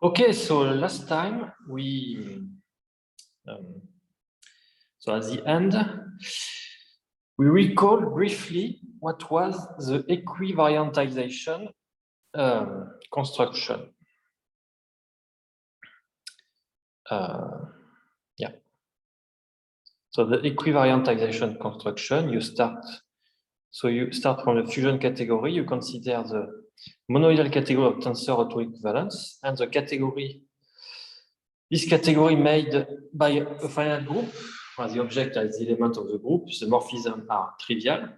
Okay, so last time so at the end, we recall briefly what was the equivariantization construction. Yeah. So the equivariantization construction, you start from the fusion category, you consider the monoidal category of tensor autoequivalence and the category, this category made by a finite group, where the object as the element of the group, the morphisms are trivial.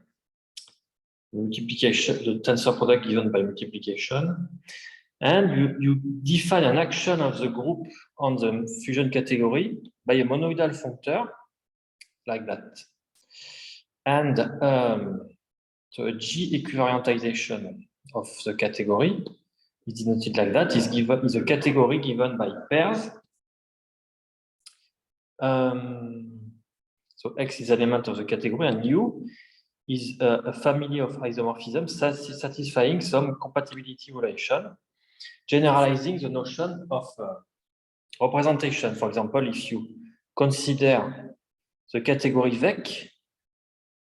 Multiplication, the tensor product given by multiplication. And you define an action of the group on the fusion category by a monoidal functor, like that. And so a G equivariantization of the category is denoted like that, is a category given by pairs. So X is an element of the category, and U is a family of isomorphisms satisfying some compatibility relation, generalizing the notion of representation. For example, if you consider the category VEC,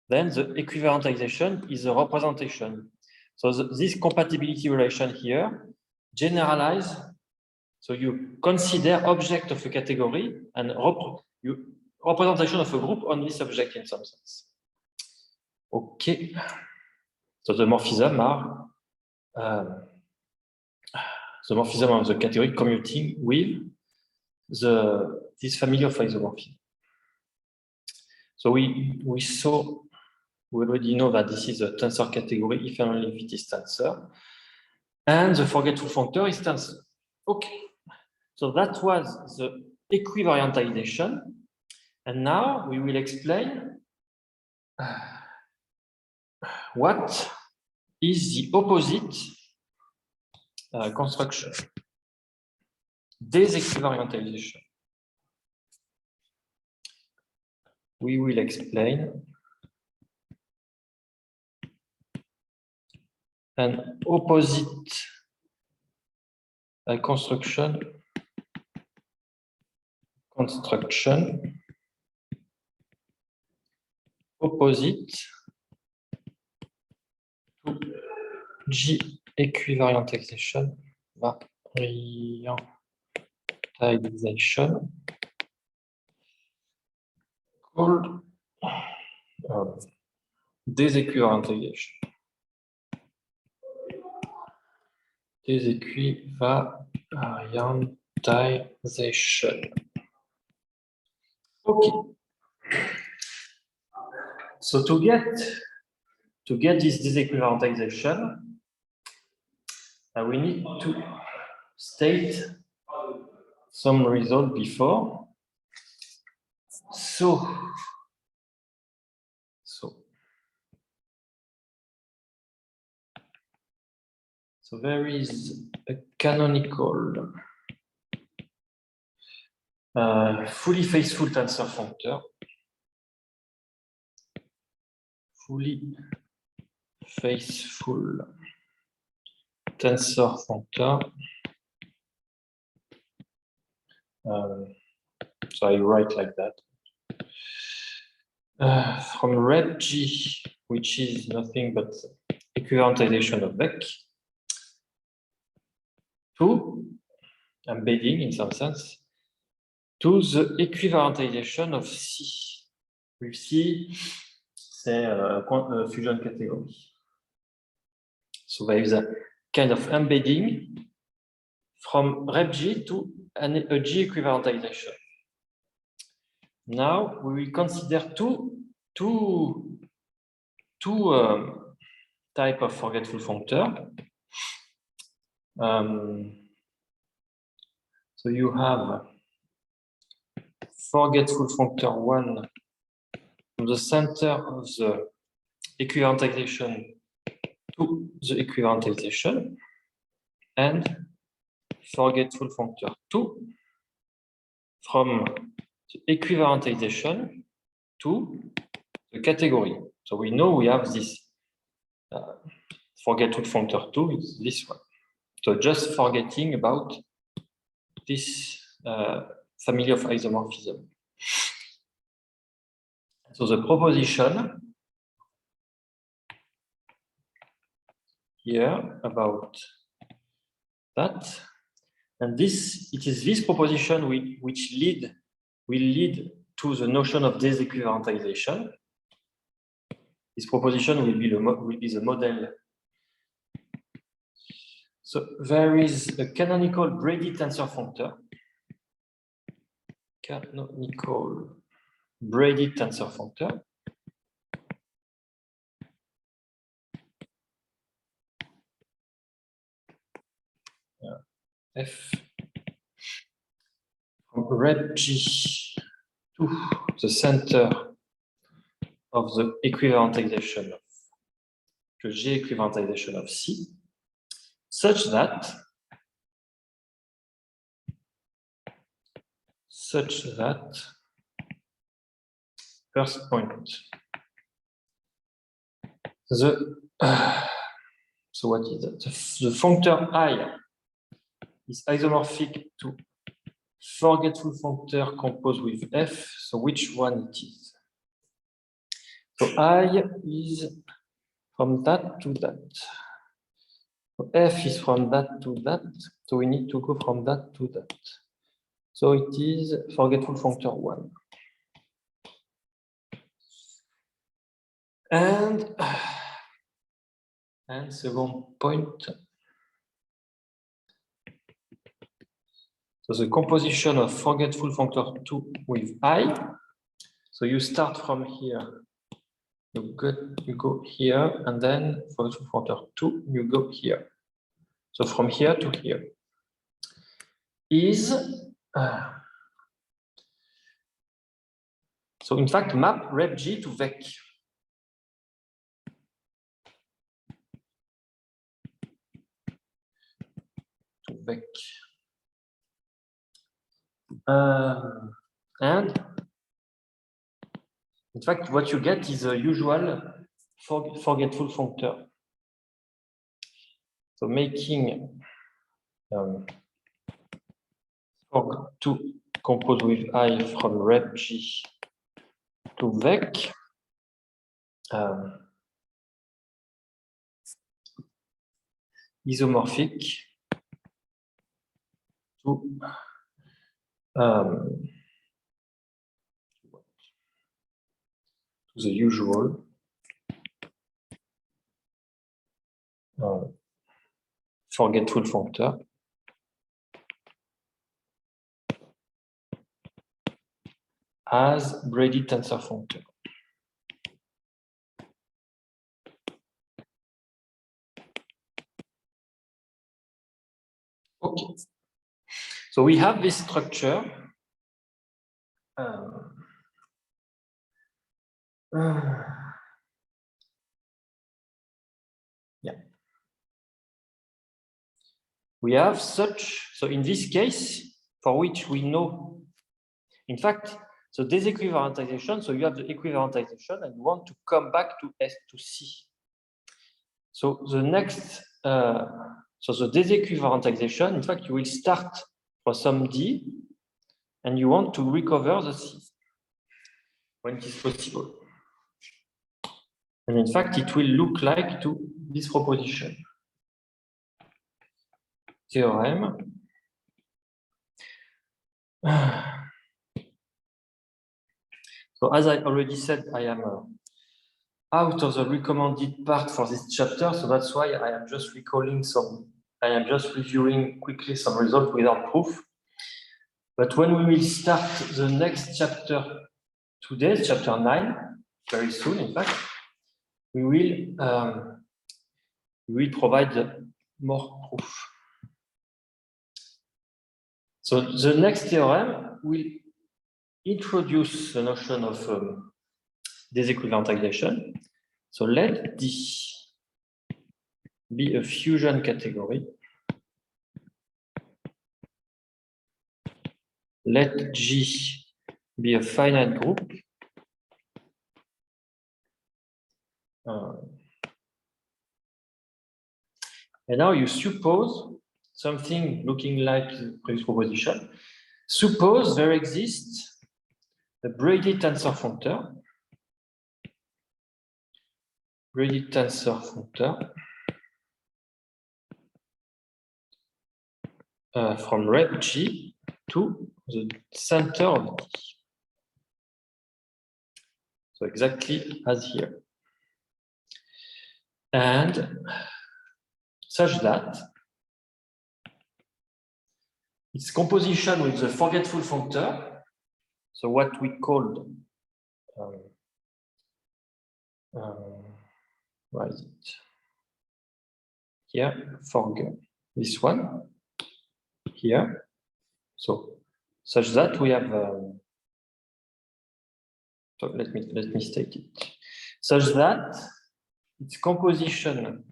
then the equivariantization is a representation. So this compatibility relation here generalize. So you consider object of a category and representation of a group on this object in some sense. Okay. So the morphisms are the morphism of the category commuting with this family of isomorphisms. So we already know that this is a tensor category if and only if it is tensor, and the forgetful functor is tensor. Okay, so that was the equivariantization, and now we will explain what is the opposite construction, desequivariantization. We will explain an opposite construction opposite to G equivariantization called desequivariantization. Desequivariantization. Okay. So to get this desequivariantization, we need to state some result before. So there is a canonical fully faithful tensor functor. Fully faithful tensor functor. So I write like that. From rep G, which is nothing but equivariantization of Beck, to embedding in some sense to the equivariantization of C. With C, c'est a fusion category. So there is a kind of embedding from rep G to a G equivariantization. Now we will consider two type of forgetful functor. So you have forgetful functor 1 from the center of the equivariantization to the equivariantization, and forgetful functor 2 from the equivariantization to the category. So we know we have this forgetful functor 2 is this one. So just forgetting about this family of isomorphism. So the proposition here about that, and this, it is this proposition which will lead to the notion of disequivalentization. This proposition will be the model. So there is a canonical Brady tensor functor. Canonical Brady tensor functor. F from rep G to the center of the equivalentization of the G equivalentization of C, such that first point, so what is that? The functor I is isomorphic to forgetful functor composed with F. So which one it is? So I is from that to that. So F is from that to that. So we need to go from that to that. So it is forgetful functor 1. And second point. So the composition of forgetful functor 2 with I. So you start from here. You go here, and then forgetful functor 2, you go here. So from here to here is so in fact map rep G to VEC. To VEC. And in fact, what you get is a usual forgetful functor. So making forg2 composed with I from rep G to VEC. Isomorphic to the usual forgetful functor as Brady tensor functor. Okay, so we have this structure. Yeah. We have such, so in this case, for which we know, in fact, so disequivalentization, so you have the equivalentization and you want to come back to S to C. So the next, so the disequivalentization, in fact, you will start for some D and you want to recover the C when it is possible. And in fact, it will look like to this proposition. Theorem. So as I already said, I am out of the recommended part for this chapter, so that's why I am just recalling I am just reviewing quickly some results without proof. But when we will start the next chapter today, chapter 9, very soon, in fact, we will provide more proof. So the next theorem will introduce the notion of disequivalentization. So let D be a fusion category. Let G be a finite group. And now you suppose something looking like the previous proposition. Suppose there exists a braided tensor functor. Braided tensor functor from rep G to the center of D. So exactly as here. And such that its composition with the forgetful functor, so what we called, where is it? Here, forg, this one, here. So such that we have, so let me state it. Such that its composition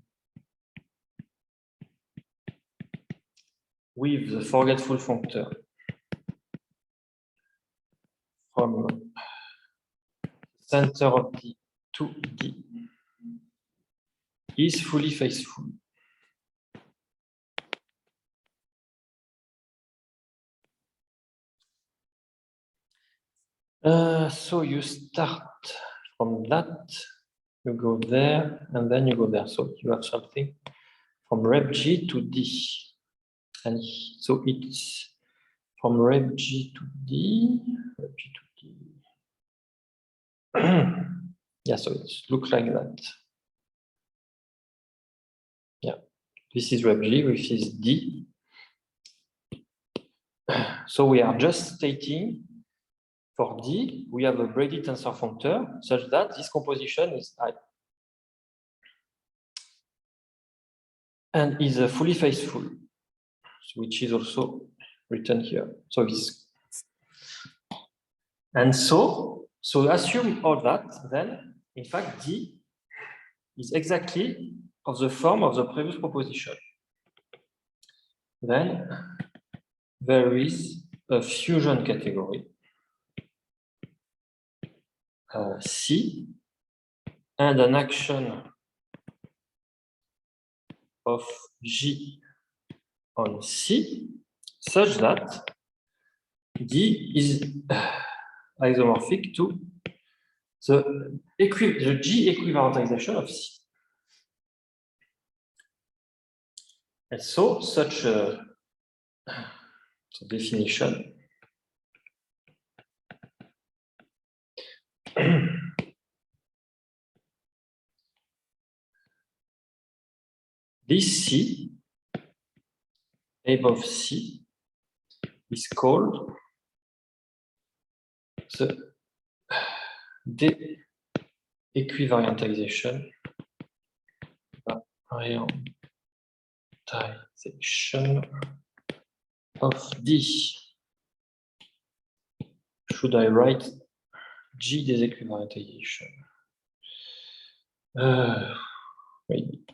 with the forgetful functor from center of D to D is fully faithful. So you start from that, you go there, and then you go there. So you have something from rep G to D. And so it's from rep G to D, rep G to D. Yeah, so it looks like that. Yeah, this is rep G, which is D. So we are just stating for D, we have a braided tensor functor such that this composition is I. And is fully faithful, which is also written here. So this. And so assume all that, then in fact D is exactly of the form of the previous proposition. Then there is a fusion category C and an action of G on C such that D is isomorphic to the G equivalentization of C. And so such a definition this C above C is called the de-equivariantization of D. Should I write G disequivariantization? Maybe.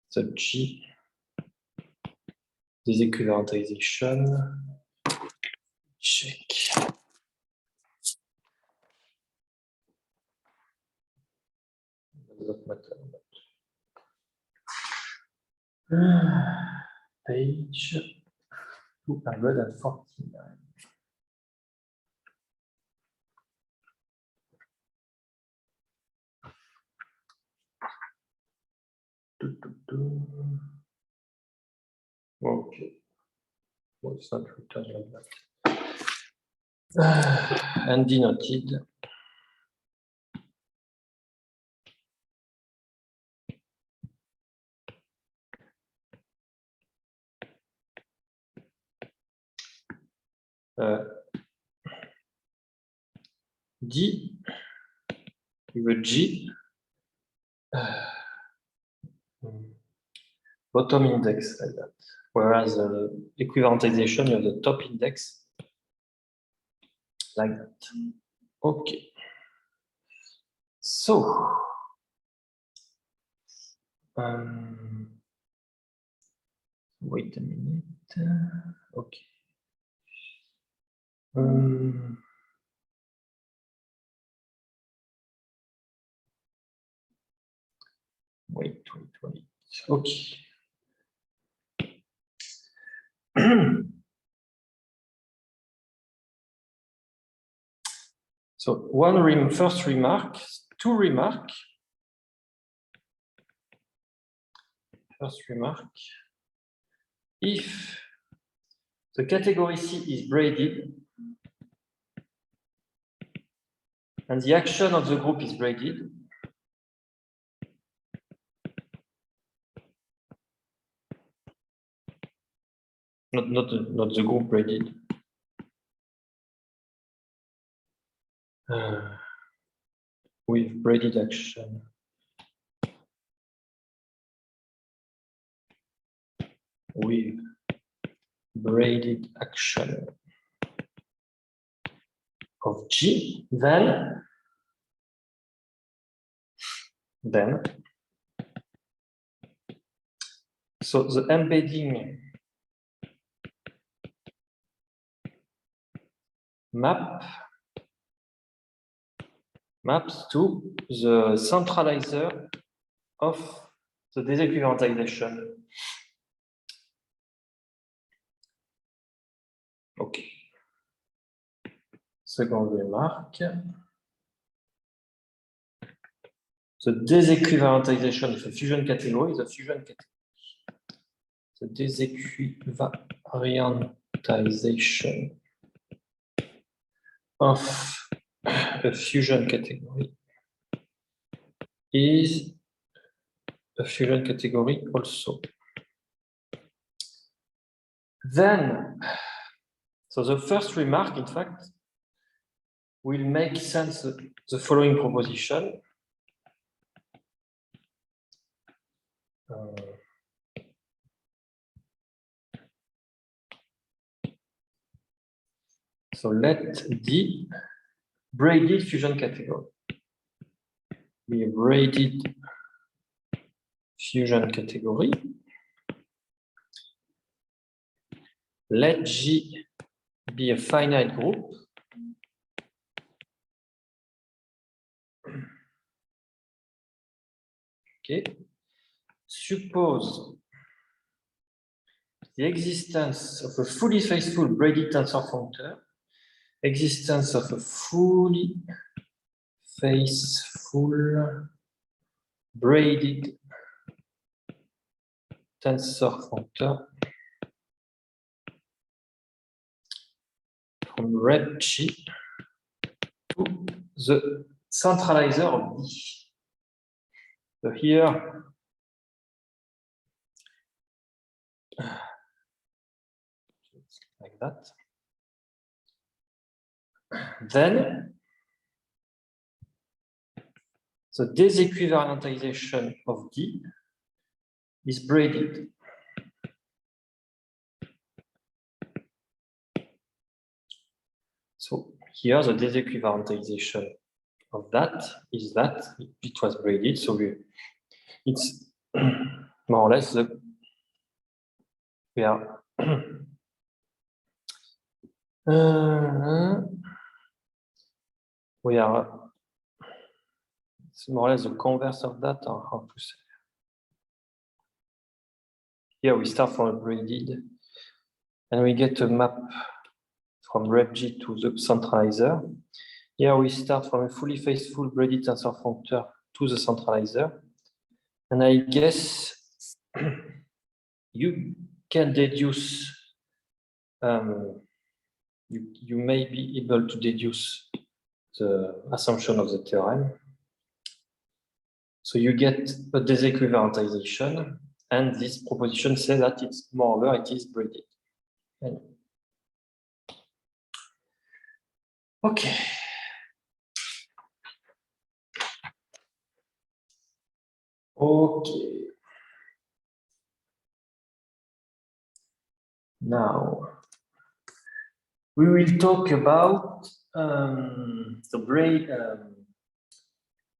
So G disequivariantization. Check. Doesn't matter. Page 249. Okay. Well, it's not written like that. And denoted. D with G bottom index like that, whereas equivalentization you have the top index like that. Okay. So wait a minute. Okay. Wait. Okay. So first remark, two remark. First remark, if the category C is braided and the action of the group is braided, not the group braided. With braided action. With braided action of G, then so the embedding maps to the centralizer of the disequivalentization. Okay. Second remark. The disequivalentization of a fusion category is a fusion category. The disequivalentization of a fusion category is a fusion category also. Then, so the first remark, in fact, will make sense the following proposition. So let D braided fusion category be a braided fusion category. Let G be a finite group. Okay. Suppose the existence of a fully faithful braided tensor functor, existence of a fully faithful braided tensor functor from rep G to the centralizer of D. So here, like that. Then, the disequivalentization of D is braided. So here, the disequivalentization of that is that it was braided. So it's more or less we are it's more or less the converse of that, or how to say. Here we start from a braided, and we get a map from rep G to the centralizer. Here we start from a fully faithful braided tensor functor to the centralizer. And I guess you can deduce, you may be able to deduce the assumption of the theorem. So you get a disequivalentization, and this proposition says that it's more or less it is braided. Okay. Okay. Now we will talk about the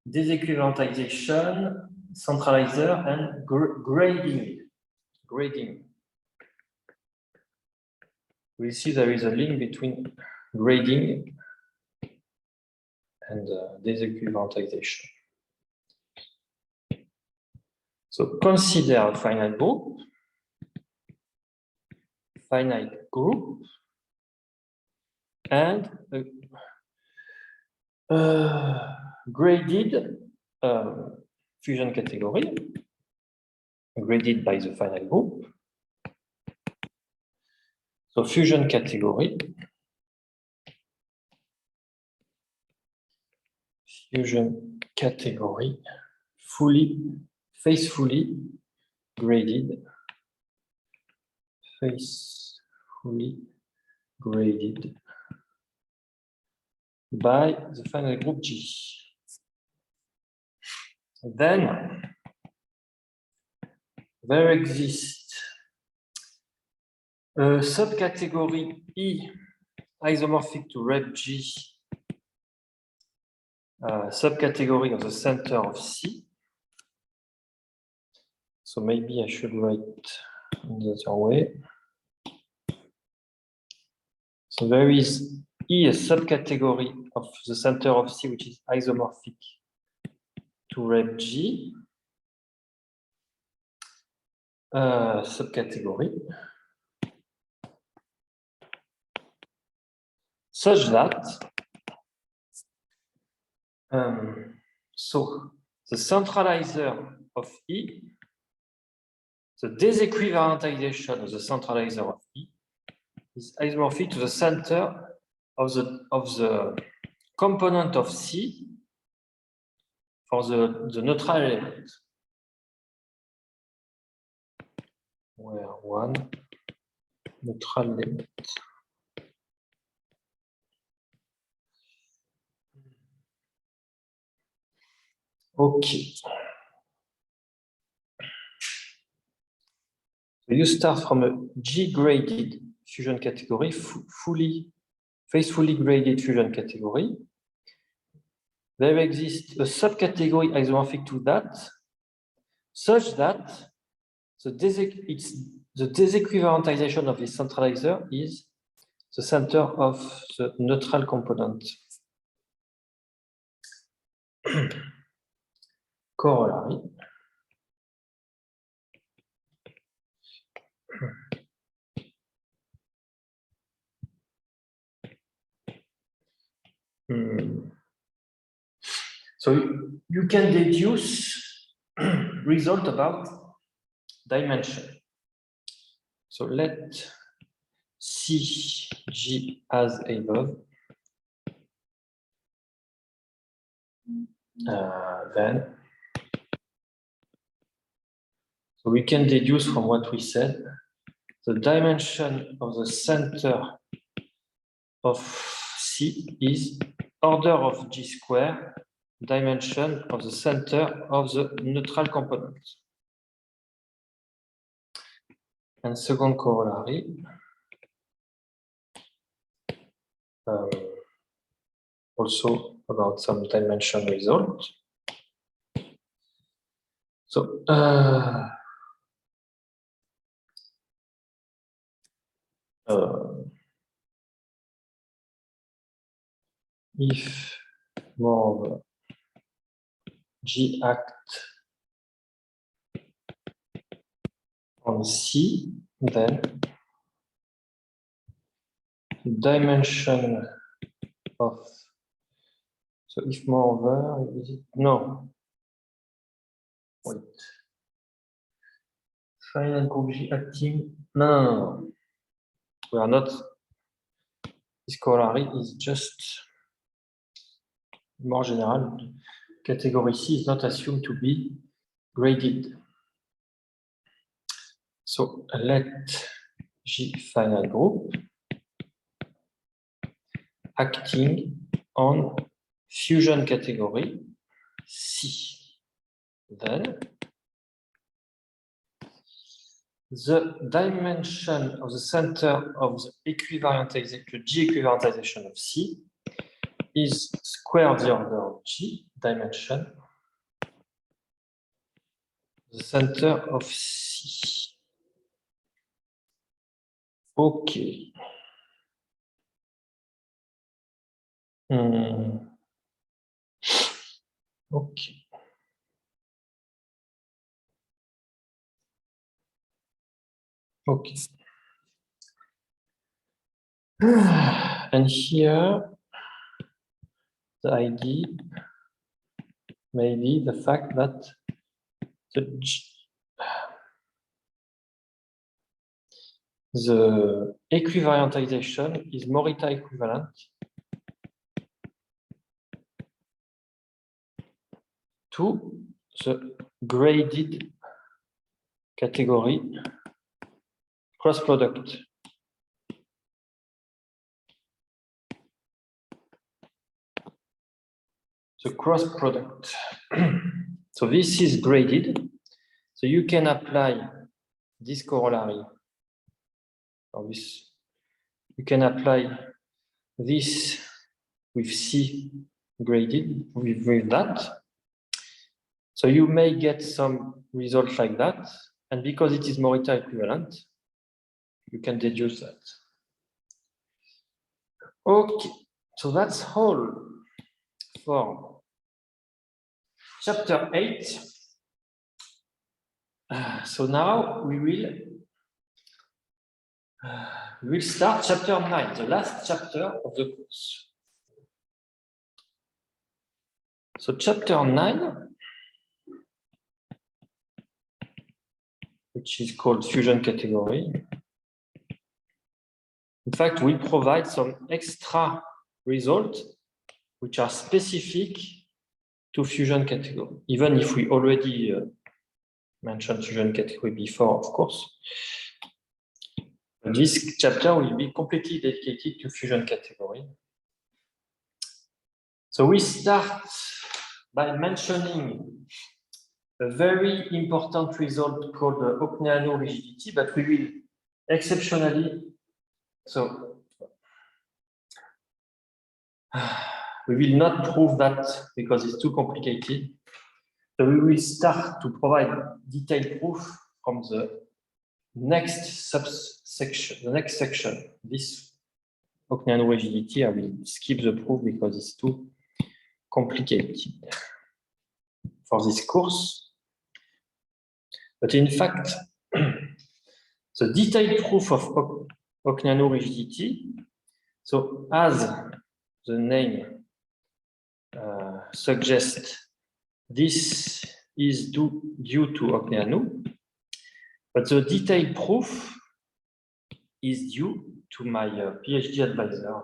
disequivalentization, centralizer, and grading. We see there is a link between grading and disequivalentization. So consider a finite group finite group and graded fusion category, graded by the finite group. So fusion category, faithfully graded, by the finite group G. Then there exists a subcategory E isomorphic to rep G, subcategory of the center of C. So maybe I should write in the other way. So there is E, a subcategory of the center of C, which is isomorphic to rep G. Subcategory such that so the centralizer of E, the disequivalentization of the centralizer of E is isomorphic to the center of the component of C for the neutral element, where one neutral element. Okay. So you start from a G-graded fusion category, faithfully graded fusion category. There exists a subcategory isomorphic to that, such that the disequivalentization of the centralizer is the center of the neutral component. Corollary. So you can deduce result about dimension. So let CG as above. Then, so we can deduce from what we said, the dimension of the center of C is order of G square, dimension of the center of the neutral component. And second corollary, also about some dimension result. So if more G act on C, then dimension of, so if more over, is it, no, wait, finite group G acting, no, we are not, this corollary is just more general. Category C is not assumed to be graded. So let G finite group acting on fusion category C. Then the dimension of the center of the equivalentization, G equivalentization of C is square of the order of G, dimension, the center of C. Okay. Okay. Okay. And here, the idea may be the fact that the equivariantization is Morita equivalent to the graded category cross product. The cross product. So this is graded. So you can apply this corollary. Or this. You can apply this with C graded with that. So you may get some results like that. And because it is Morita equivalent, you can deduce that. Okay, so that's all for chapter 8. So now we will start chapter 9, the last chapter of the course. So chapter 9, which is called fusion category. In fact, we provide some extra results which are specific to fusion category, even if we already mentioned fusion category before, of course. But this chapter will be completely dedicated to fusion category. So we start by mentioning a very important result called Ocneanu rigidity, but we will exceptionally, so we will not prove that because it's too complicated. So we will start to provide detailed proof from the next subsection, the next section. This Ocneanu rigidity, I will skip the proof because it's too complicated for this course. But in fact, the detailed proof of Ocneanu rigidity, so as the name suggests, this is due to Ocneanu, but the detailed proof is due to my PhD advisor,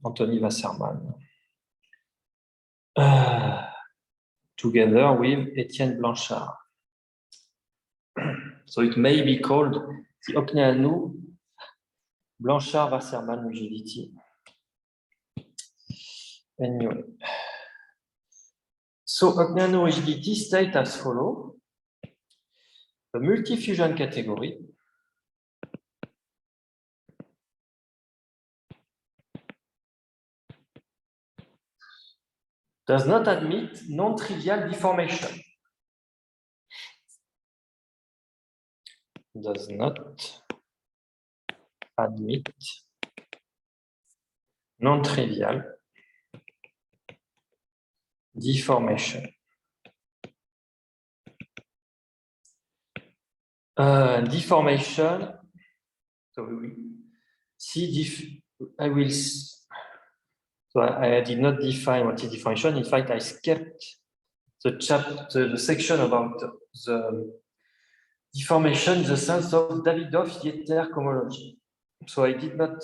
Anthony Wasserman, together with Etienne Blanchard. So it may be called the Ocneanu Blanchard-Wasserman rigidity. Anyway, so Ocneanu rigidity states as follows: the multi-fusion category does not admit non-trivial deformation. Does not admit non-trivial deformation. Deformation. So we see. I did not define what is deformation. In fact, I skipped the section about the deformation in the sense of Davidoff-Dieter cohomology. So I did not.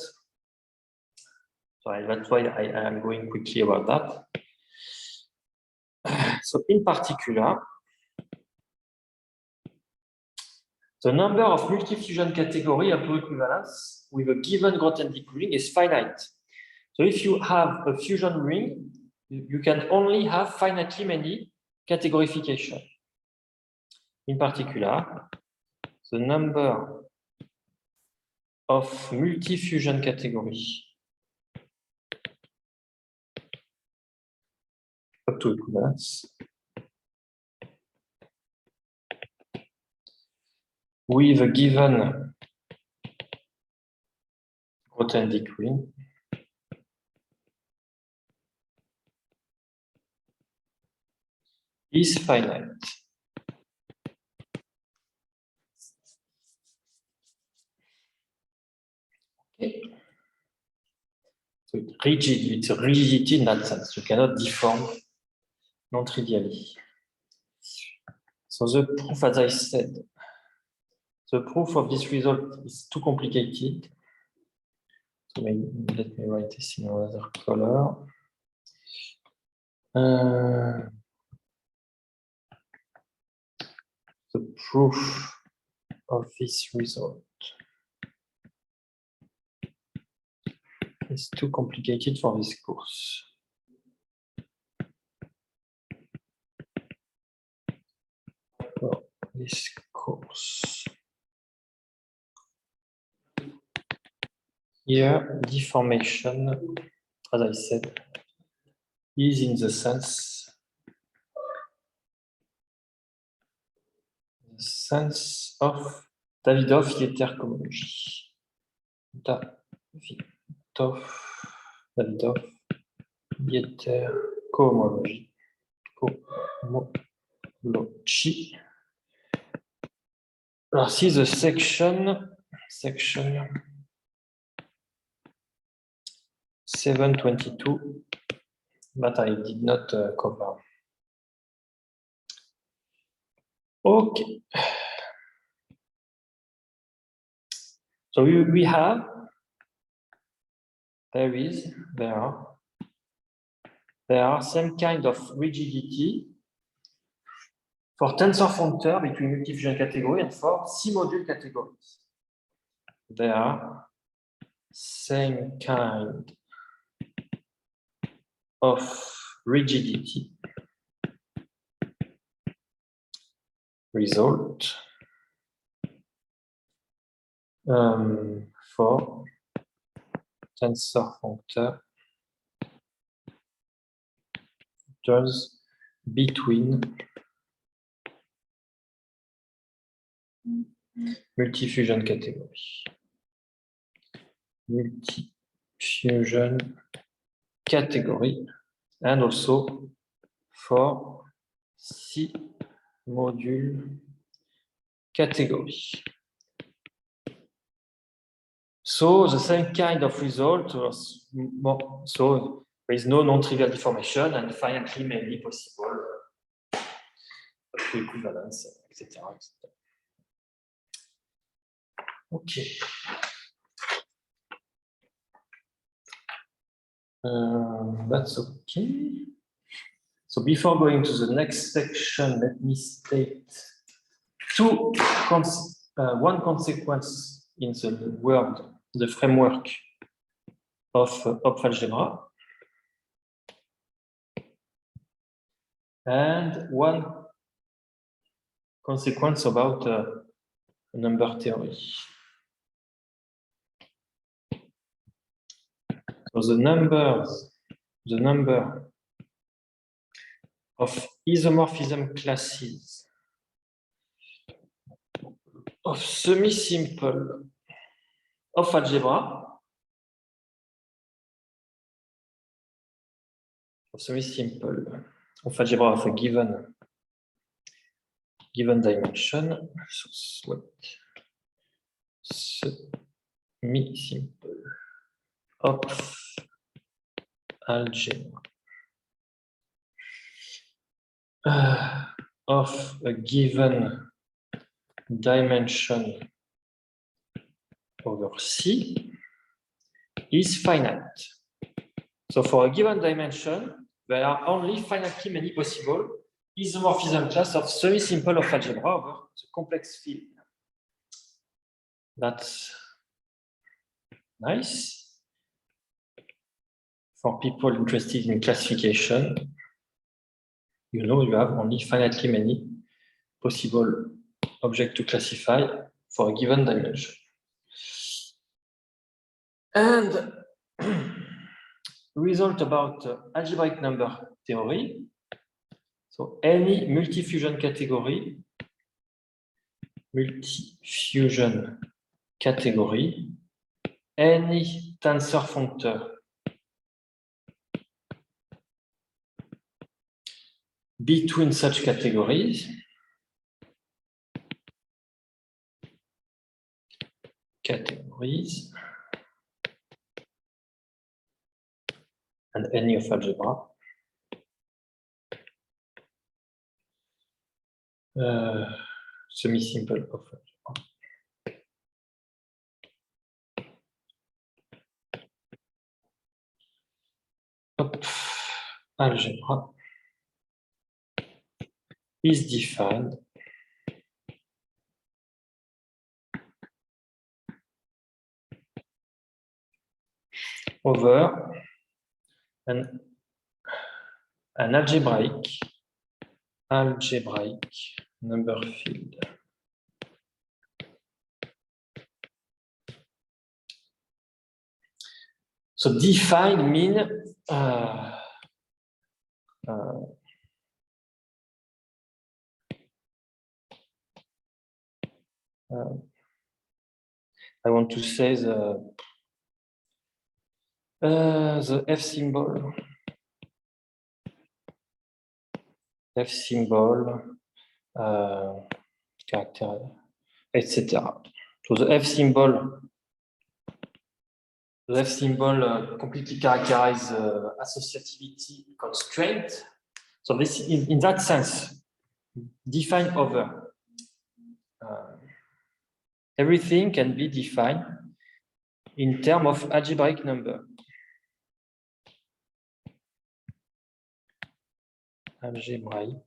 So that's why I am going quickly about that. So in particular, the number of multi-fusion category autoequivalence with a given Grothendieck ring is finite. So if you have a fusion ring, you can only have finitely many categorification. In particular, the number of multi-fusion categories autoequivalence with a given Grothendieck ring is finite. Okay. So it's a rigidity in that sense. You cannot deform non-trivially. So the proof, as I said, the proof of this result is too complicated. So maybe let me write this in another color. The proof of this result is too complicated for this course. For this course. Here, deformation, as I said, is in the sense of Davidoff-Jeter cohomology. Davidoff-Jeter cohomology. Alors, see the section 722 that I did not cover. Okay. So we have, there are some kind of rigidity for tensor functor between multi-fusion category and for C-module categories. There are same kind of rigidity result for tensor functor between multi-fusion category. Multi-fusion category and also for C-module category. So the same kind of result, so there is no non-trivial deformation and finitely mainly possible equivalence, etc. Okay. That's okay. So before going to the next section, let me state one consequence in the world, the framework of algebra, and one consequence about number theory. So the number of isomorphism classes of semi-simple of algebra, of algebra of a given dimension, so semi-simple of algebra of a given dimension over C is finite. So for a given dimension, there are only finitely many possible isomorphism class of semi-simple of algebra over the complex field. That's nice for people interested in classification. You know, you have only finitely many possible objects to classify for a given dimension. And result about algebraic number theory. So any multi-fusion category, any tensor functor between such categories and any of algebra. Semi-simple of algebra. Hop. Algebra is defined over an algebraic number field. So define mean I want to say the F symbol, character, etc. So the F symbol completely characterizes associativity constraint. So this, in that sense, define over. Everything can be defined in terms of algebraic number. Algebraic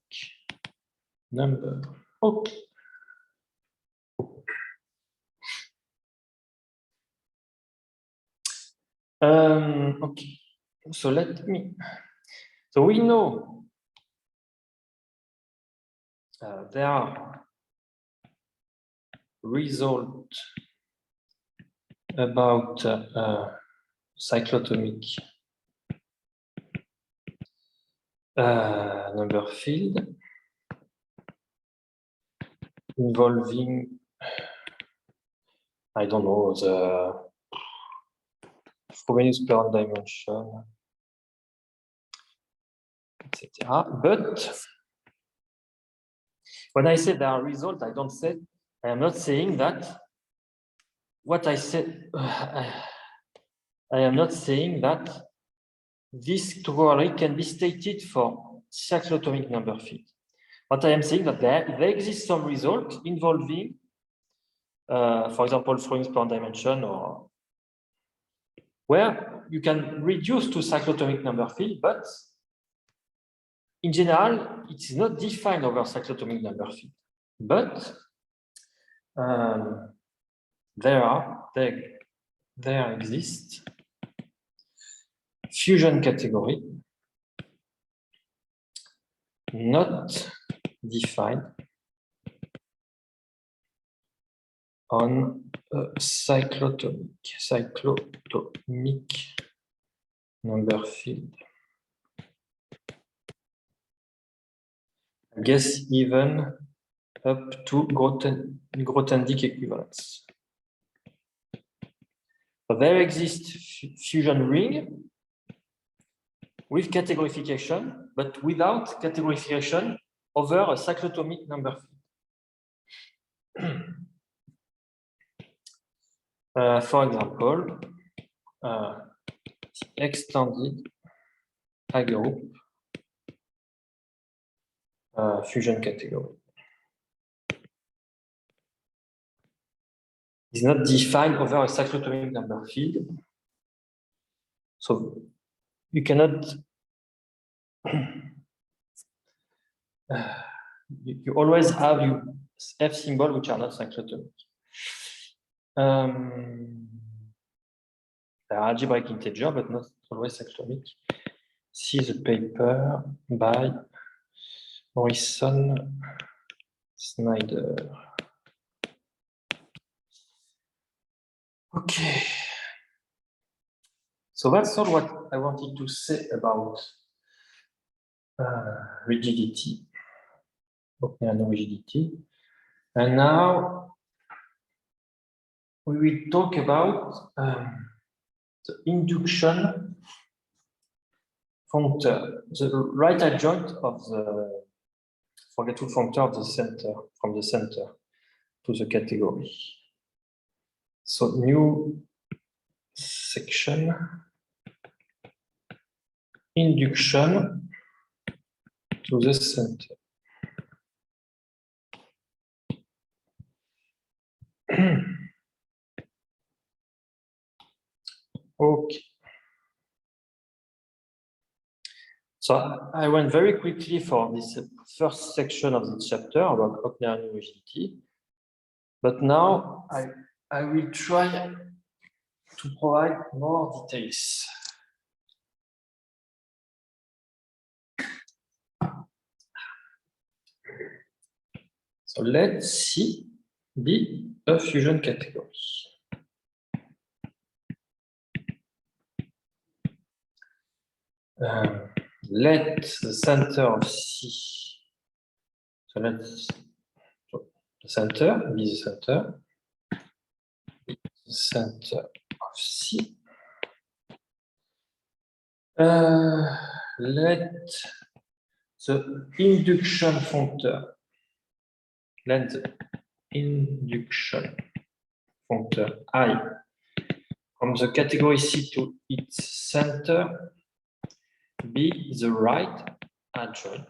number. Okay. Okay. So so we know there are results about cyclotomic number field involving, I don't know, the Frobenius per dimension, etc. But when I say there are results, I am not saying that what I said, I am not saying that this corollary can be stated for cyclotomic number field. What I am saying that there exists some result involving, for example, Frobenius per dimension, or where you can reduce to cyclotomic number field, but in general, it is not defined over cyclotomic number field. But there exists fusion category not defined on a cyclotomic number field. I guess even up to Grothendieck equivalence. So there exists fusion ring with categorification, but without categorification over a cyclotomic number field. For example, extended A group fusion category is not defined over a cyclotomic number field. So you cannot, you always have F symbol which are not cyclotomic. They are algebraic integer, but not always cyclotomic. See the paper by Morrison Snyder. Okay. So that's all what I wanted to say about rigidity, Brocknian rigidity. And now we will talk about the induction functor, the right adjoint of the forgetful functor of the center, from the center to the category. So new section. induction to the center. Okay. So I went very quickly for this first section of the chapter about Hocknerian rigidity, but now I will try to provide more details. So let's see be a fusion category. Let the center of C, so let's the center be the center, the center of C. Let the induction functor, let the induction functor I from the category C to its center be the right adjoint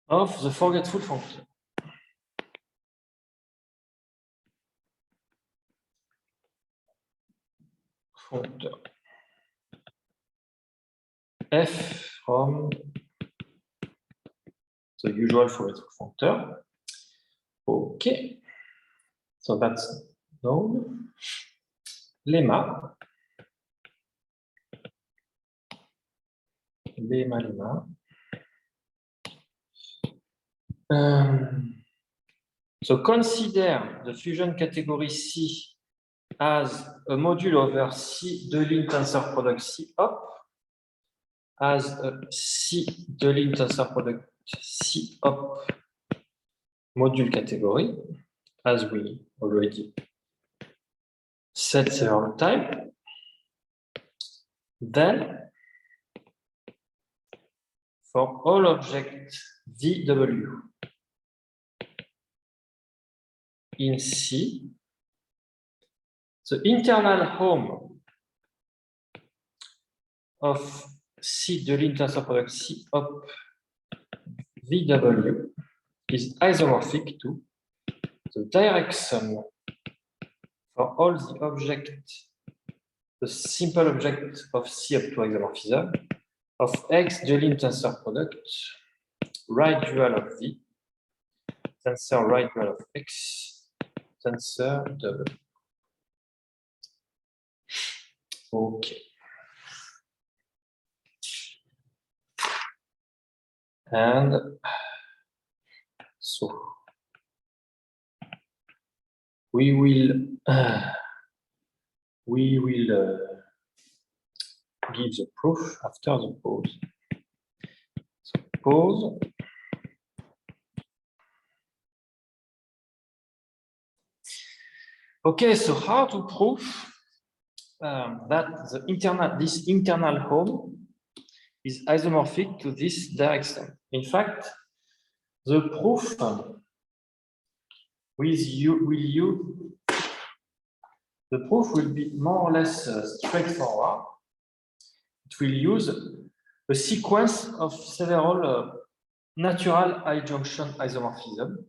of the forgetful functor. F from the usual forgetful functor. Okay, so that's known. Lemma. So consider the fusion category C as a module over C de tensor product C up, as a C de tensor product C up module category, as we already said several times. Then, for all objects VW in C, the internal home of C de tensor product C up VW is isomorphic to the direct sum for all the objects, the simple object of C up to isomorphism of X de tensor product right dual of V, tensor right dual of X, tensor W. Okay. And so we will give the proof after the pause. So pause. Okay, so how to prove that this internal home is isomorphic to this direct sum? In fact, the proof will be more or less straightforward. It will use a sequence of several natural high junction isomorphism.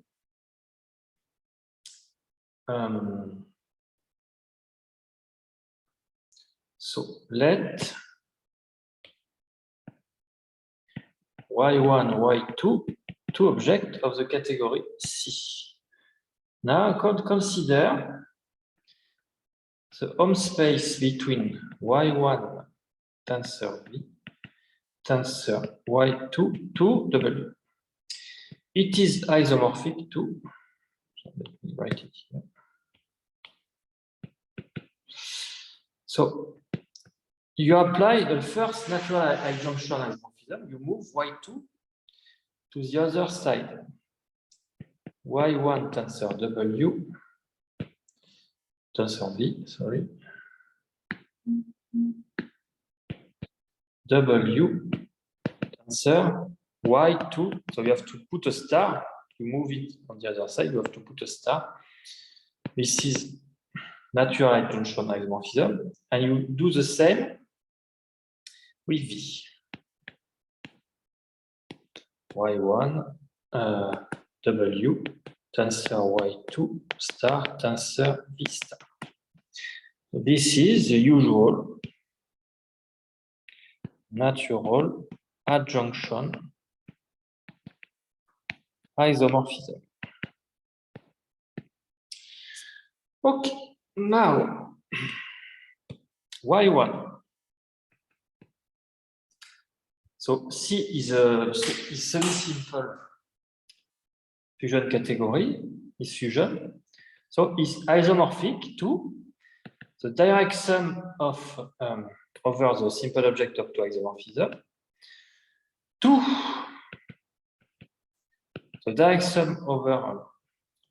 So let Y1, Y2, two objects of the category C. Now consider the home space between Y1 tensor V, tensor Y2 to W. It is isomorphic to, let me write it here. So you apply the first natural adjunction isomorphism, you move Y2 to the other side. Y1 tensor W, tensor V, sorry. W tensor Y2, so you have to put a star, you move it on the other side, you have to put a star. This is natural adjunction isomorphism, and you do the same with V. Y1 W tensor Y2 star tensor V star. So this is the usual natural adjunction isomorphism. Okay, now Y1. So C is semi-simple fusion category, is fusion. So it's isomorphic to the direct sum of over the simple object of two isomorphism to the direct sum over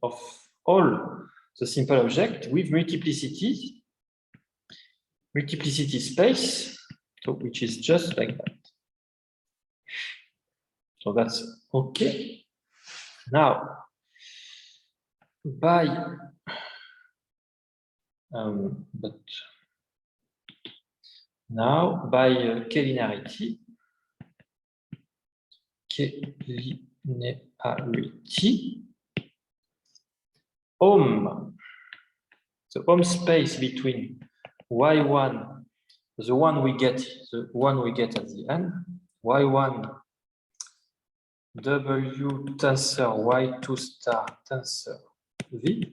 of all the simple object with multiplicity space, so which is just like that. So that's okay. Now, by K-linearity, the Ohm space between Y1, the one we get at the end, Y1 W tensor Y2 star tensor V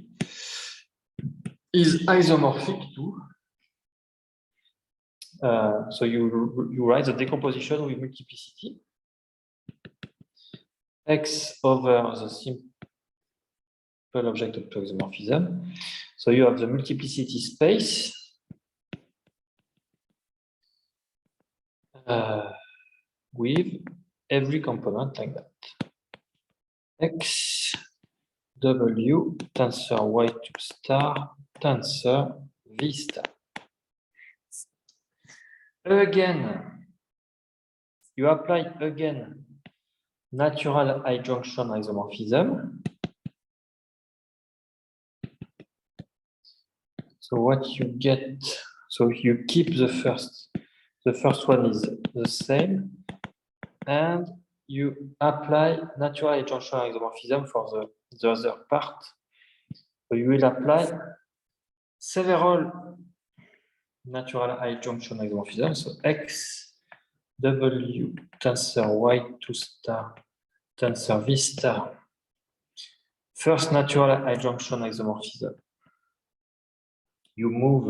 is isomorphic to, so you write the decomposition with multiplicity, X over the simple object of isomorphism. So you have the multiplicity space with every component like that. X W tensor Y2 star tensor V star. Again, you apply again natural adjunction isomorphism. So what you get, so you keep the first one is the same, and you apply natural adjunction isomorphism for the other part. So you will apply several natural adjunction isomorphism. So X W tensor Y2 star tensor V star. First natural adjunction isomorphism. You move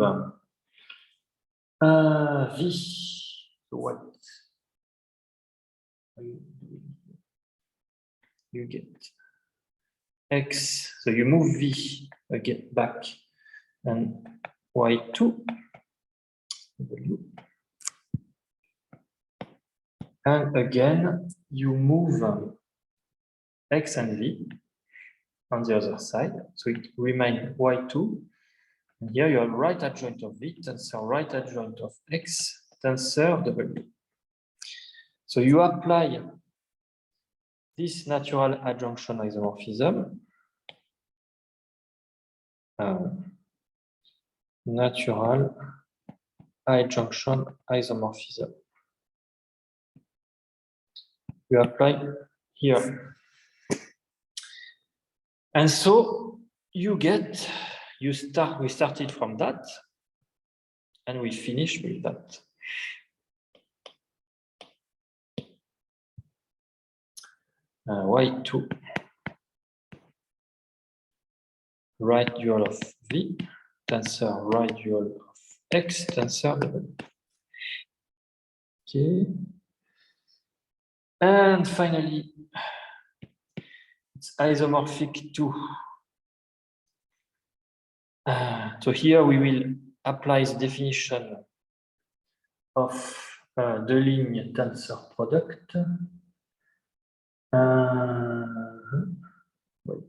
V. So what you get? X. So you move V again back, and Y2 W. And again, you move X and V on the other side. So it remains Y2. And here you have right adjoint of V, tensor right adjoint of X, tensor W. So you apply this natural adjunction isomorphism. Natural adjunction isomorphism. You apply here. And so you get, we started from that, and we finish with that. Y2, right dual of V, tensor right dual of X, tensor W. Okay. And finally, it's isomorphic to. So here we will apply the definition of the linear tensor product. Wait.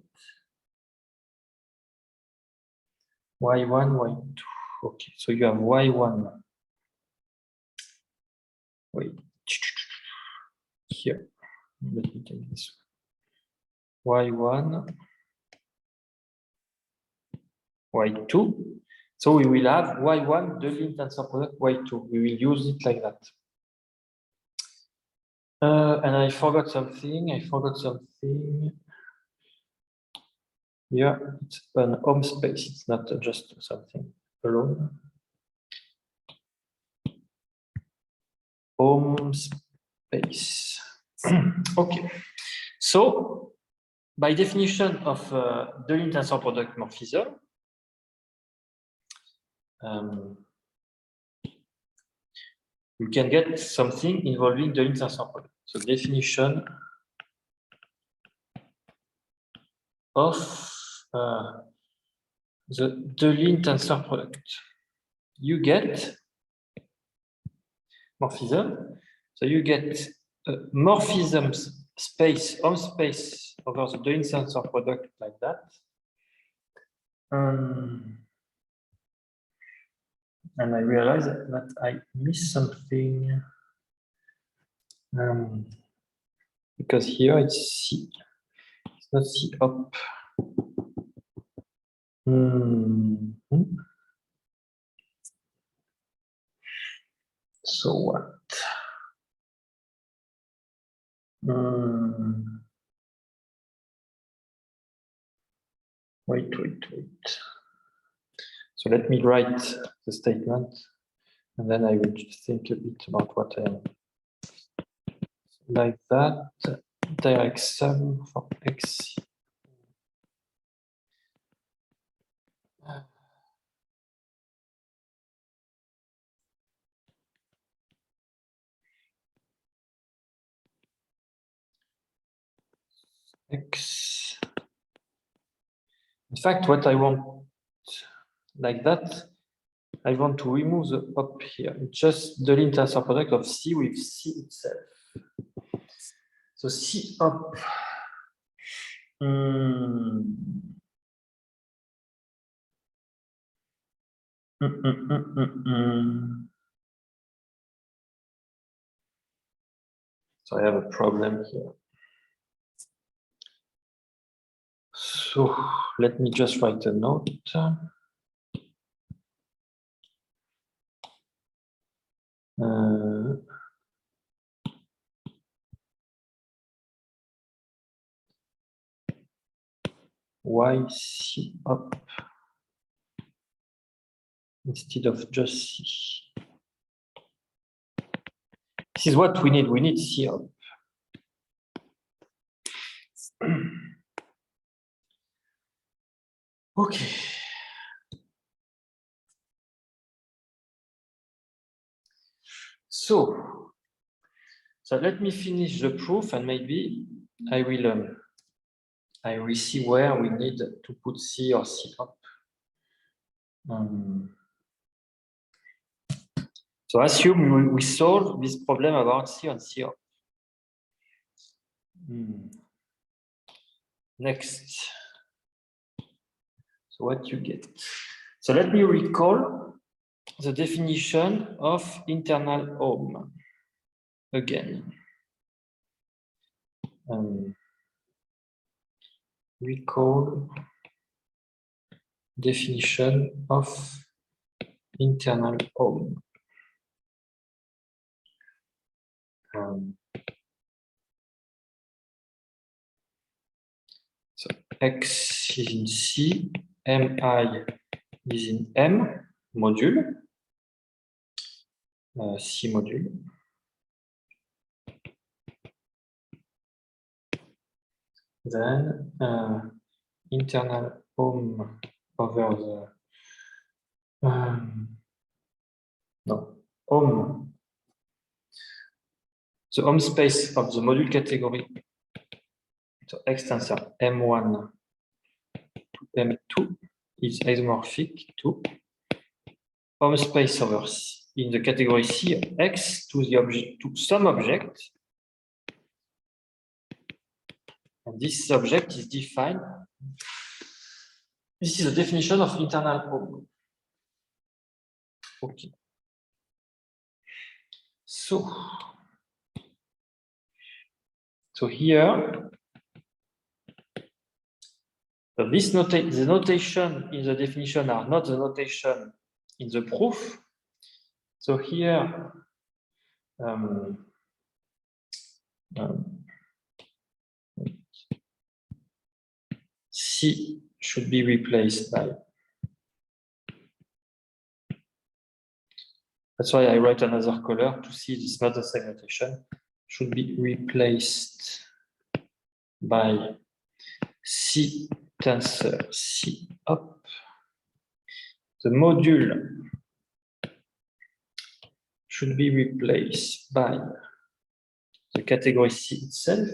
Y1, Y2. Okay, so you have Y1. Wait. Here. Let me take this one. Y1, Y2. So we will have Y1, the linear tensor product, Y2. We will use it like that. And I forgot something. Here it's an home space. It's not just something alone. Home space. Okay. So by definition of the line tensor product morphism, you can get something involving the line tensor product. So definition of the line tensor product. You get morphism. So you get a morphism space, home space over the line tensor product like that. And I realize that I missed something. Because here it's C. It's not C up. So what? Wait. So let me write the statement, and then I will just think a bit about what I am. Like that, direct sum for x. X. In fact, what I want like that, I want to remove the up here. It's just the line tensor product of C with C itself. So C up. So I have a problem here. So let me just write a note. Why C up instead of just C? This is what we need. We need C up. Okay. So let me finish the proof, and maybe I will see where we need to put C or C up. So assume we solve this problem about C and C up. Next. So what you get? So let me recall the definition of internal home again. Recall definition of internal home. So X is in C, Mi is in M module, C module. Then internal home over the home. The home space of the module category. So X tensor M1 to M2 is isomorphic to home space over C in the category C of X to the object to some object. And this object is defined. This is a definition of internal home. Okay. So here, the notation in the definition are not the notation in the proof. So here, C should be replaced by. That's why I write another color to see this method segmentation should be replaced by C tensor C up. The module should be replaced by the category C itself.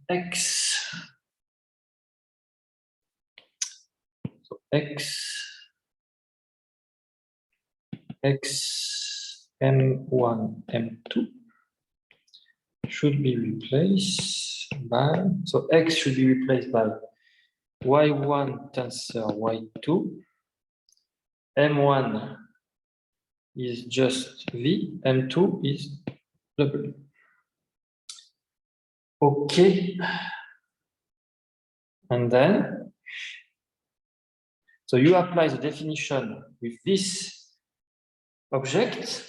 X. So X M1, M2 should be replaced by, so X should be replaced by Y1 tensor Y2. M1 is just V, M2 is W. Okay. And then, so you apply the definition with this object.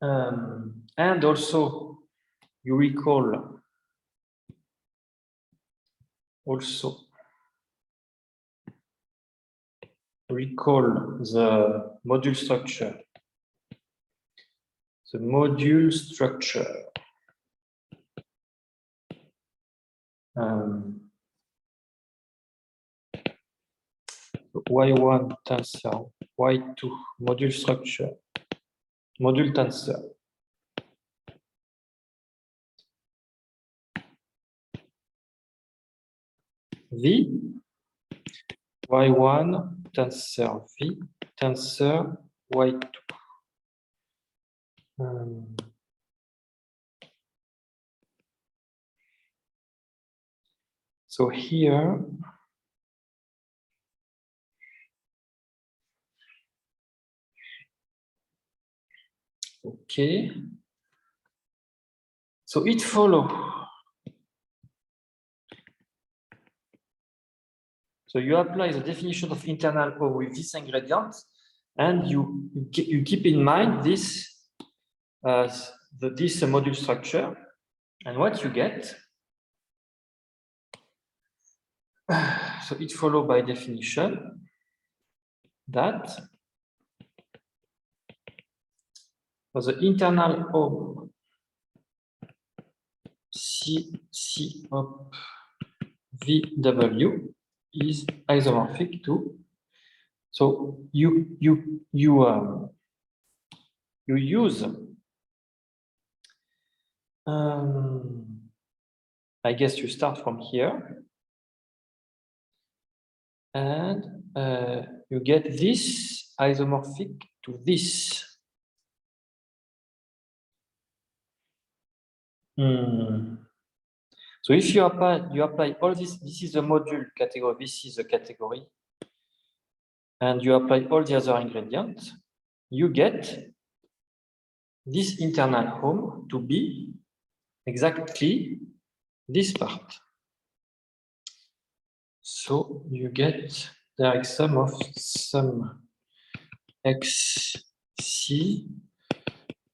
And also you recall the module structure. The module structure Y1 tensor, Y2 module structure, module tensor. V, Y1 tensor V, tensor Y2. So here, okay. So it follows. So you apply the definition of internal O with this ingredient, and you keep in mind this this module structure, and what you get. So it follows by definition that for the internal O C of VW is isomorphic to. So you use I guess you start from here and you get this isomorphic to this. So if you apply all this is the module category, this is the category, and you apply all the other ingredients, you get this internal home to be exactly this part. So you get direct sum of sum XC,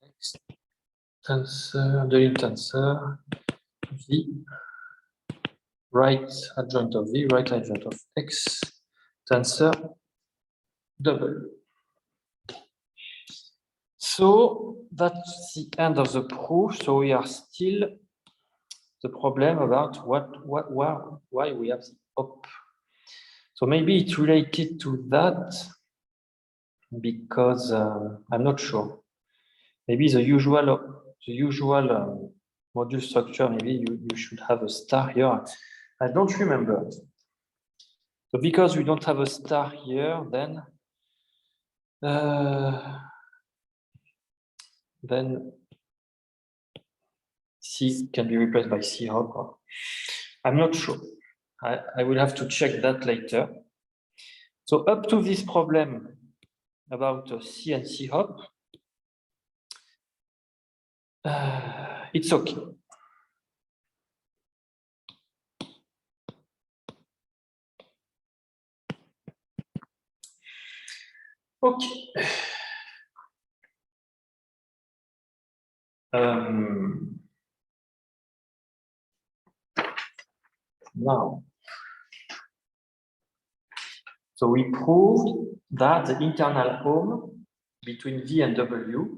X tensor, the tensor, V, right adjoint of V, right adjoint of X, tensor, W. So that's the end of the proof. So we are still the problem about why we have the op. So maybe it's related to that because I'm not sure. Maybe the usual module structure. Maybe you should have a star here. I don't remember. So because we don't have a star here, then C can be replaced by C hop. I'm not sure. I will have to check that later. So up to this problem about C and C hop, it's okay. Okay. Now, so we proved that the internal home between V and W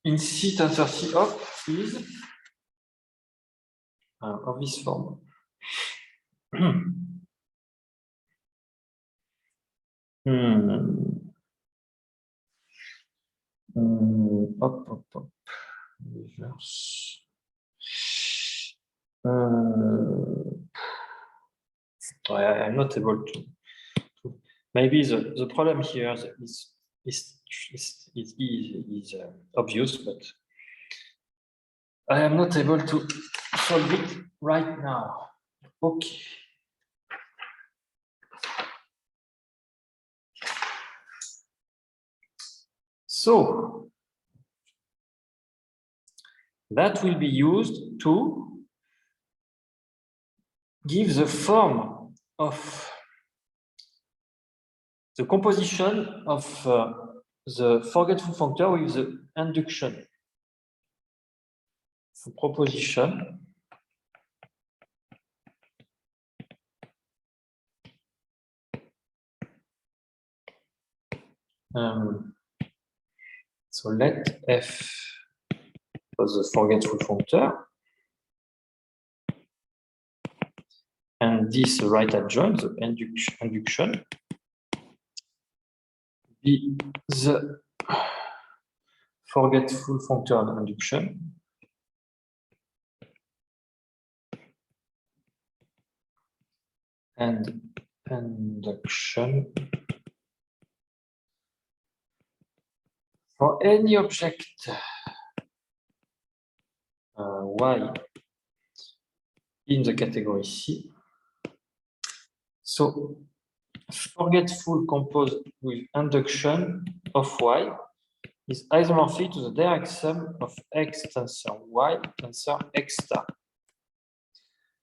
in C tensor C is of this form. Up. Reverse. I'm not able to. Maybe the problem here is obvious, but I am not able to solve it right now. Okay. So that will be used to give the form of the composition of the forgetful functor with the induction. So proposition so let F was the forgetful functor and this right adjoint, the induction, be the forgetful functor and induction. And induction for any object Y in the category C. So forgetful composed with induction of Y is isomorphic to the direct sum of X tensor Y tensor X star.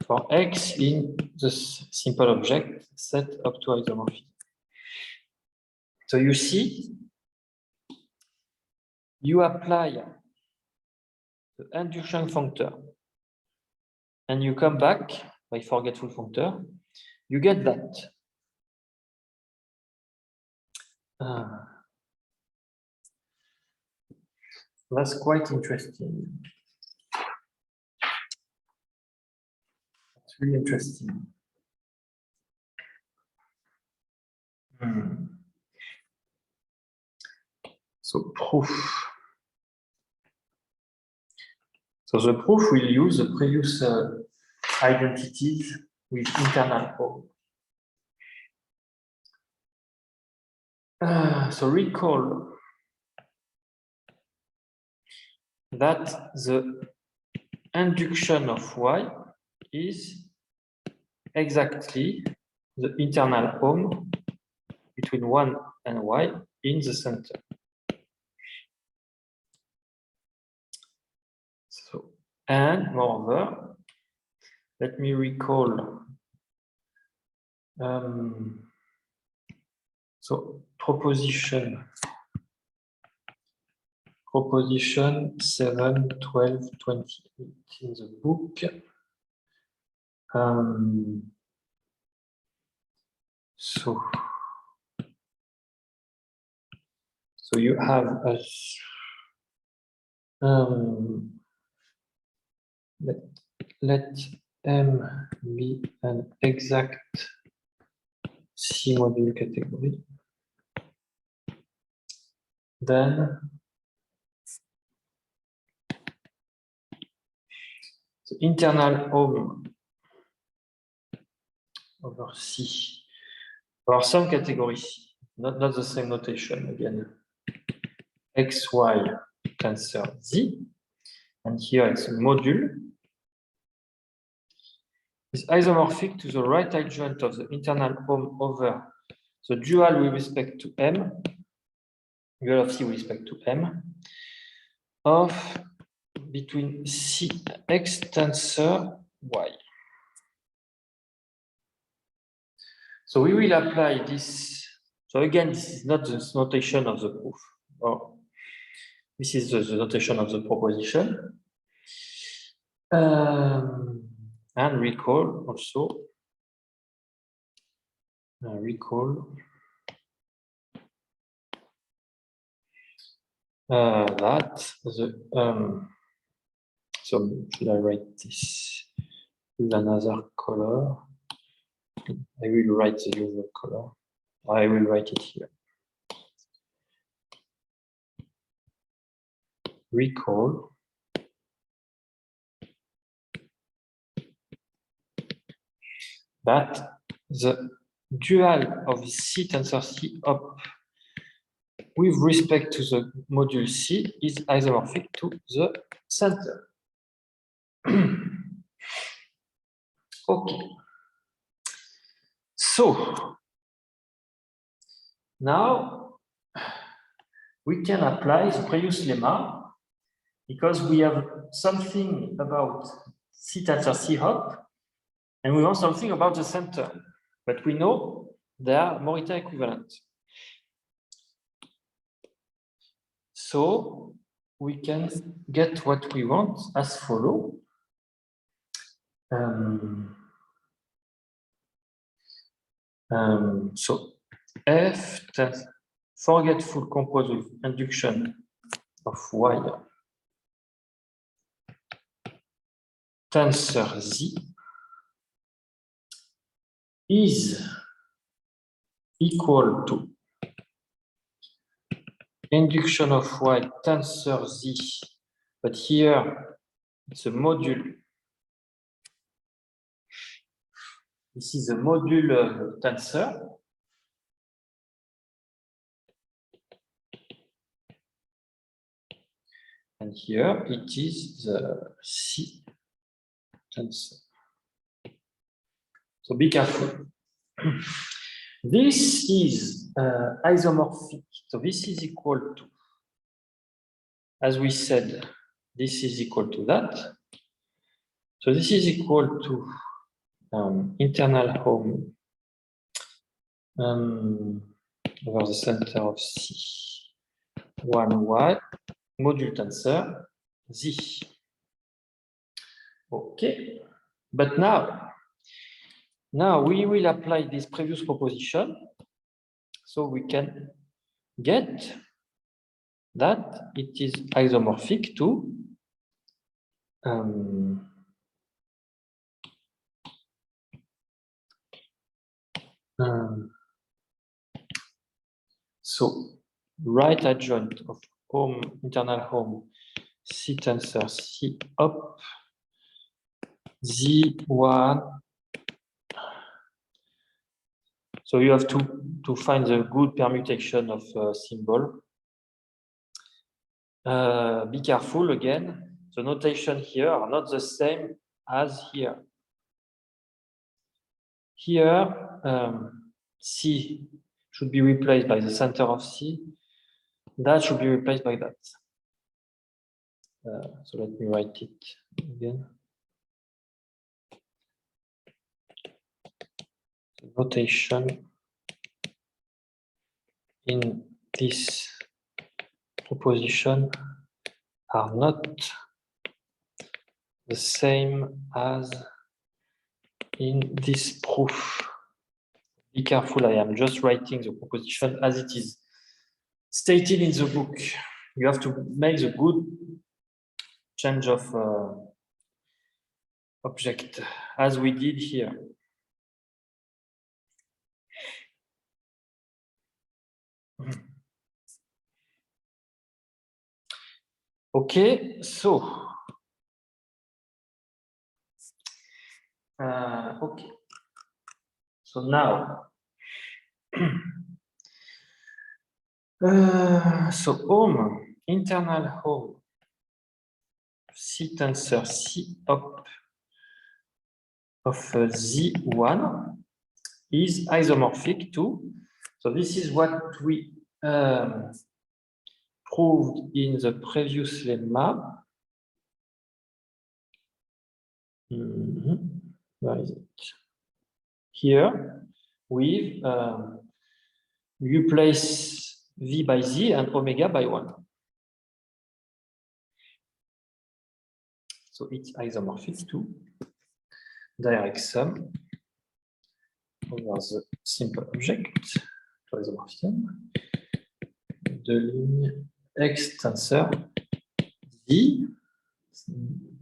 For X in the simple object set up to isomorphism. So you see, you apply the induction functor and you come back by forgetful functor, you get that. That's quite interesting. It's really interesting. So proof. So the proof will use the previous identities with internal home. So recall that the induction of Y is exactly the internal home between 1 and Y in the center. So, and moreover, let me recall. So proposition 7, 12, 28 in the book. So you have a let M be an exact C module category. Then the internal home over C or some category C, not the same notation again. XY tensor Z, and here it's a module, is isomorphic to the right adjoint of the internal home over the dual with respect to M, dual of C with respect to M, of between C X tensor Y. So we will apply this. So again, this is not the notation of the proof. This is the notation of the proposition. And recall also. Recall that the so should I write this with another color? I will write the usual color. I will write it here. Recall that the dual of C tensor C up with respect to the module C is isomorphic to the center. Okay. So now we can apply the previous lemma because we have something about C tensor C up and we want something about the center, but we know they are Morita equivalent. So we can get what we want as follow. So F forgetful composed with induction of Y tensor Z is equal to induction of Y tensor Z, but here it's a module. This is a module tensor. And here it is the C tensor. So be careful. This is isomorphic. So this is equal to, as we said, this is equal to that. So this is equal to internal home over the center of C, 1Y, module tensor Z. Okay, but now we will apply this previous proposition, so we can get that it is isomorphic to so right adjoint of home, internal home, C tensor C up Z1. So you have to find the good permutation of symbol. Be careful again, the notation here are not the same as here. Here, C should be replaced by the center of C. That should be replaced by that. So let me write it again. The notation in this proposition are not the same as in this proof. Be careful, I am just writing the proposition as it is stated in the book. You have to make the good change of object, as we did here. Okay, so okay. So now, so home, internal home, C tensor C up of Z1 is isomorphic to, so this is what we proved in the previous lemma. Where is it? Here, with you place V by Z and omega by 1. So it's isomorphic to direct sum over the simple object to isomorphism de ligne X tensor Z,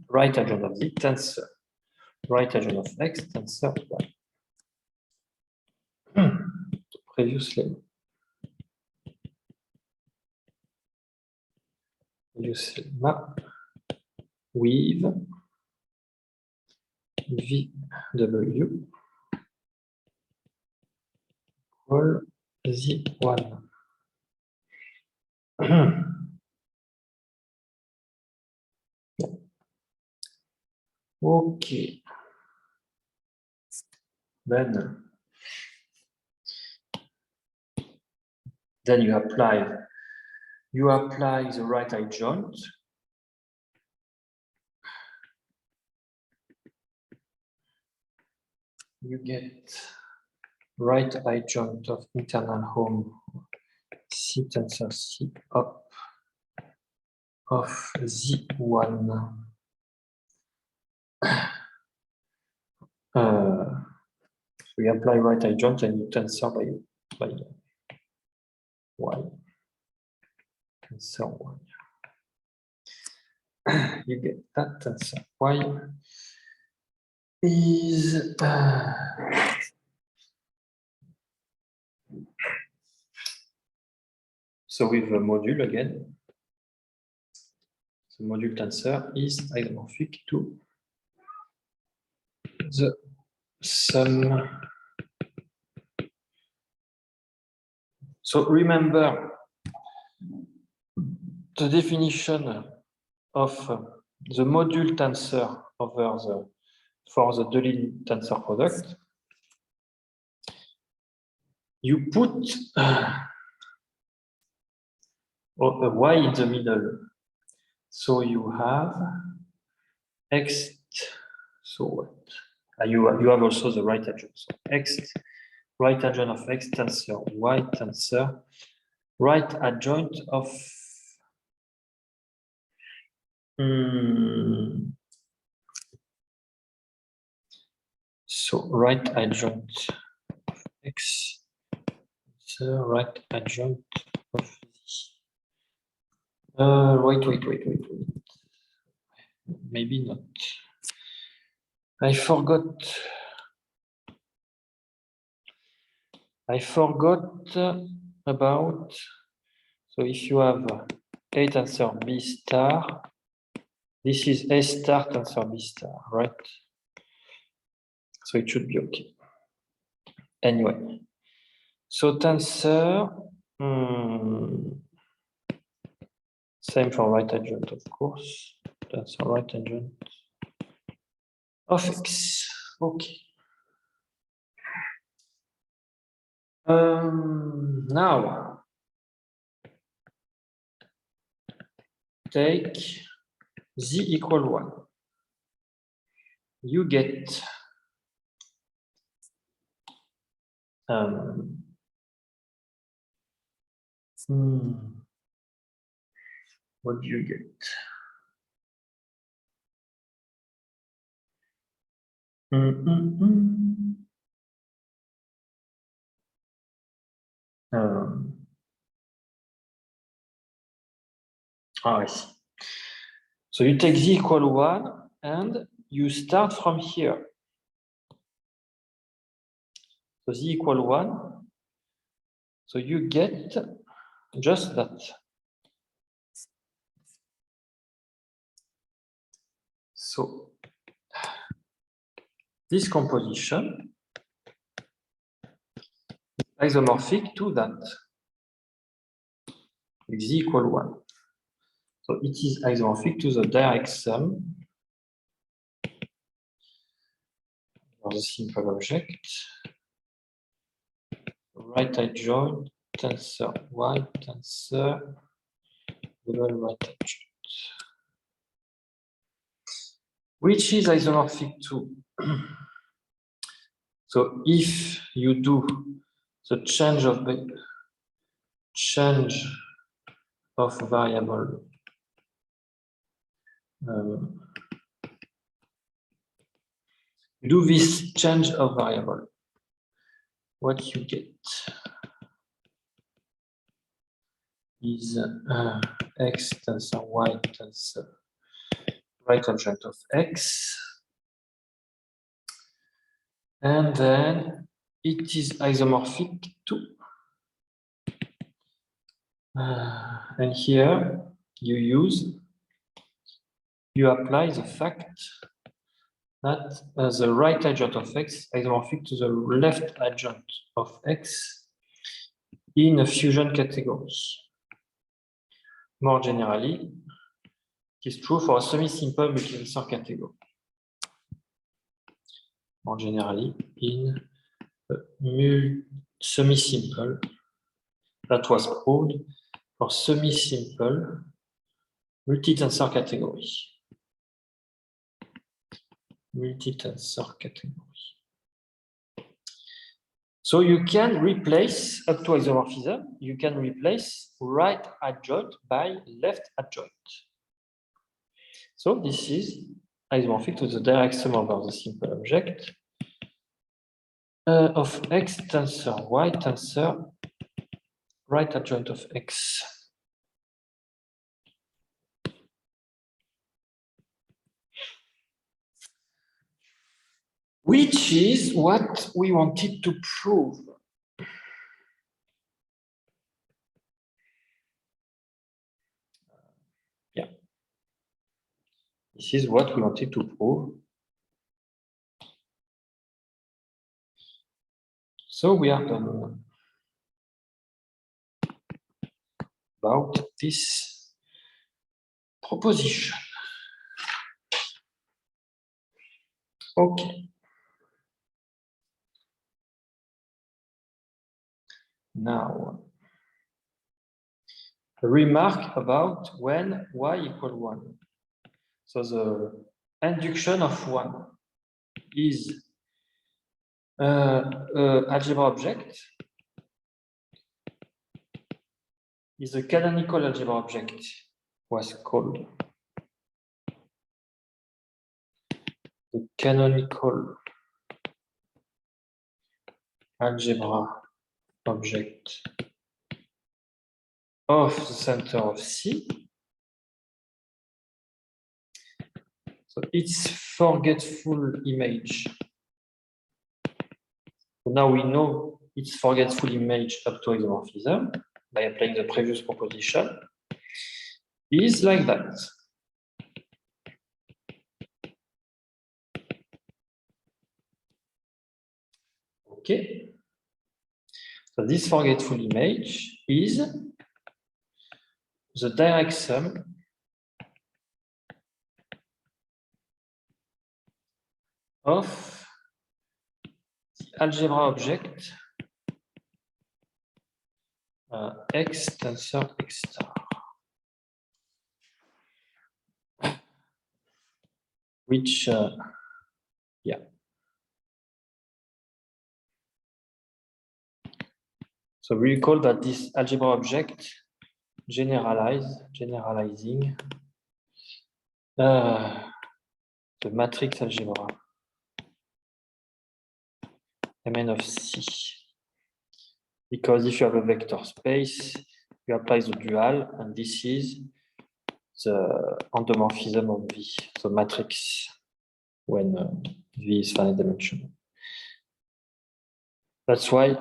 right adjoint of Z tensor, right adjoint of X tensor Y. Previous lemma with VW equal Z1. Okay. Then you apply the right adjoint. You get right adjoint of internal home C tensor C up of Z1. We apply right adjoint and you tensor by Y. Tensor Y. You get that tensor Y is so with the module again, the module tensor is isomorphic to the sum. So remember the definition of the module tensor over for the de-ligne tensor product. You put a y in the middle, so you have x. So what? You have also the right adjoint. So x, right adjoint of x tensor y tensor, right adjoint of so right adjoint of x, so right adjoint of z. Wait. Maybe not. I forgot about. So if you have A tensor B star, this is A star tensor B star, right? So it should be okay. Anyway, so tensor, same for right adjoint, of course. Tensor right adjoint of X. Okay. Now, take Z equal 1. You get what do you get? I see. So you take Z equal 1 and you start from here. So Z equal 1. So you get just that. So this composition is isomorphic to that. With Z equal 1. So it is isomorphic to the direct sum of the simple object. Right adjoint tensor Y tensor double right adjoint, which is isomorphic to. So if you do the change of variable You do this change of variable. What you get is x tensor y tensor right adjoint of x, and then it is isomorphic to, and here you apply the fact that the right adjoint of x isomorphic to the left adjoint of x in a fusion categories. More generally, it is true for a semi-simple multi-tensor category. More generally, in a semi-simple, that was proved for semi-simple multi-tensor category. Multi-tensor category. So you can replace, up to isomorphism, you can replace right adjoint by left adjoint. So this is isomorphic to the direct sum over the simple object of x tensor y tensor right adjoint of x. Which is what we wanted to prove. Yeah. This is what we wanted to prove. So we are done about this proposition. Okay. Now, a remark about when y equal 1. So the induction of 1 is algebra object, is a canonical algebra object, was called the canonical algebra object of the center of C. So its forgetful image. So now we know its forgetful image up to isomorphism by applying the previous proposition is like that. Okay. So this forgetful image is the direct sum of the algebra object x tensor x star, which yeah. So we recall that this algebra object generalizing the matrix algebra Mn of C. Because if you have a vector space, you apply the dual, and this is the endomorphism of V, the matrix when V is finite dimensional. That's why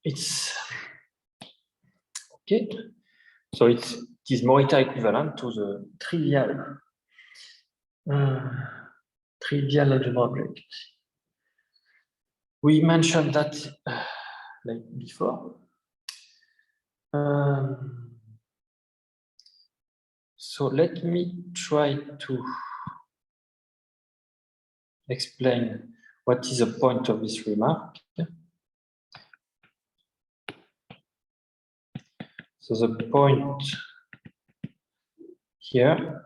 it's okay. So it is Morita equivalent to the trivial algebra object. We mentioned that like before. So let me try to explain what is the point of this remark. So the point here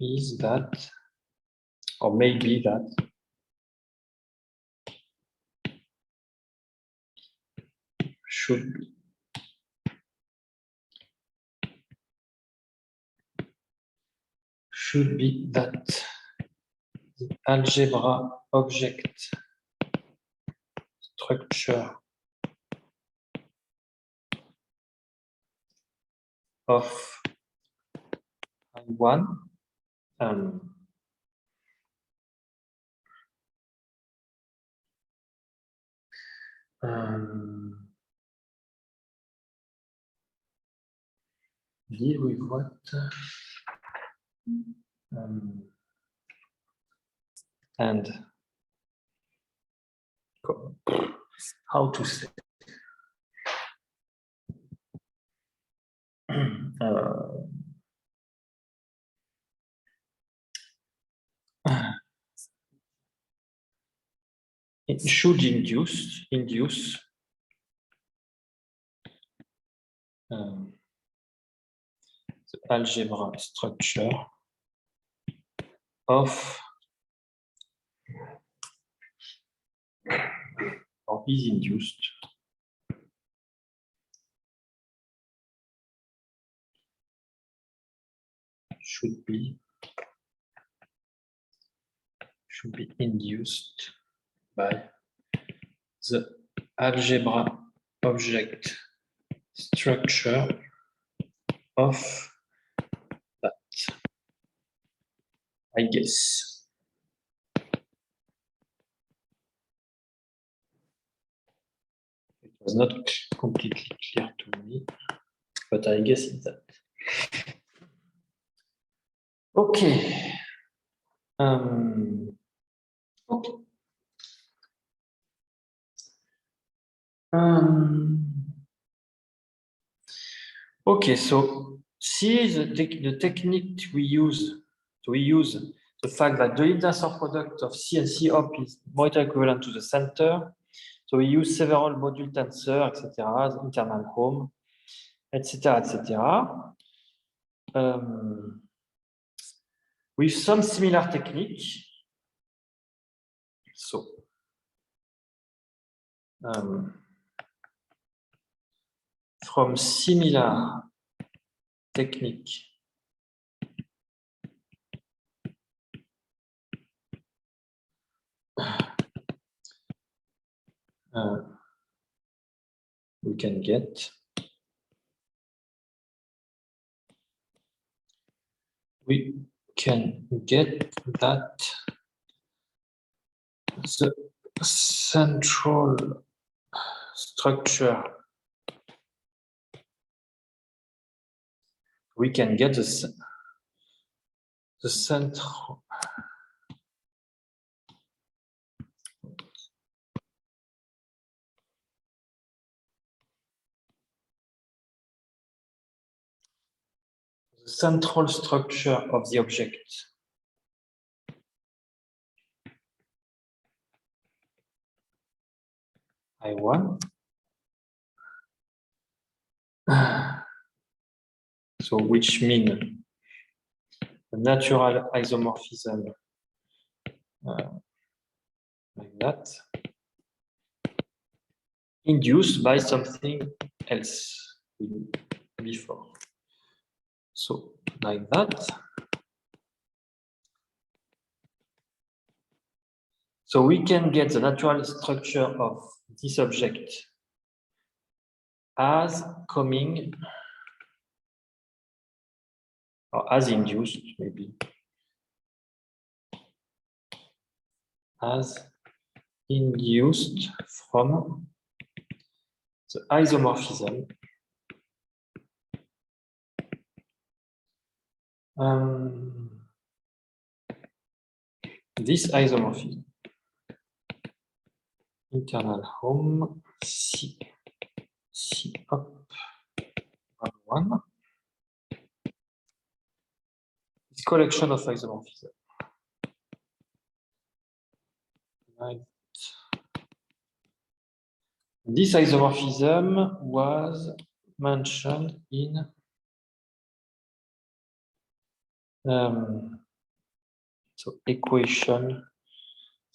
is that, or maybe that, should be that the algebra object structure of I1 deal with what? And how to say? It should induce the algebra structure of or is induced should be induced by the algebra object structure of that, I guess. It was not completely clear to me, but I guess it's that. Okay. Okay. Okay, so see the technique we use. So we use the fact that the tensor product of C and C op is more equivalent to the center. So we use several module tensor, etc., internal home, etc., etc. With some similar technique. So from similar technique, we can get that the central structure, we can get the central structure of the object I1. So which mean a natural isomorphism like that, induced by something else before. So like that. So we can get the natural structure of this object as coming, or as induced, maybe, as induced from the isomorphism this isomorphism, internal home C up 1, this collection of isomorphism. Right. This isomorphism was mentioned in so equation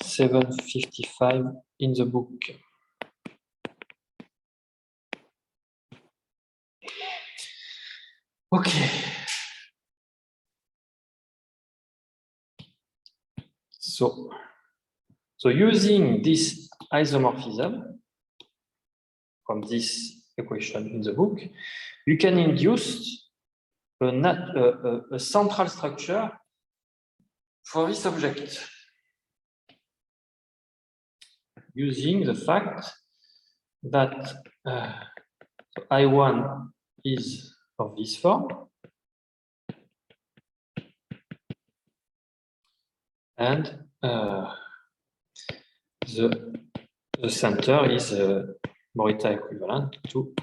755 in the book. Okay. So using this isomorphism from this equation in the book, you can induce a central structure for this object using the fact that I1 is of this form and the center is Morita equivalent to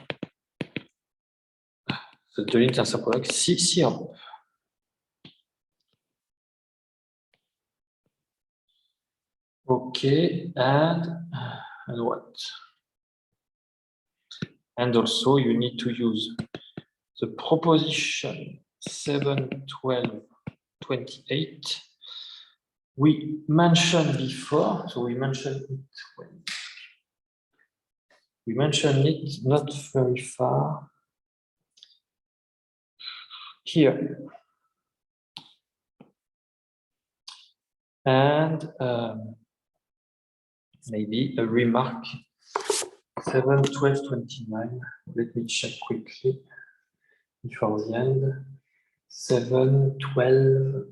the Deligne tensor product C of. Okay, and what? And also you need to use the proposition 7, 12, 28. We mentioned before, so we mentioned it not very far here. And maybe a remark 7, 12, 29. Let me check quickly before the end. 7, 12.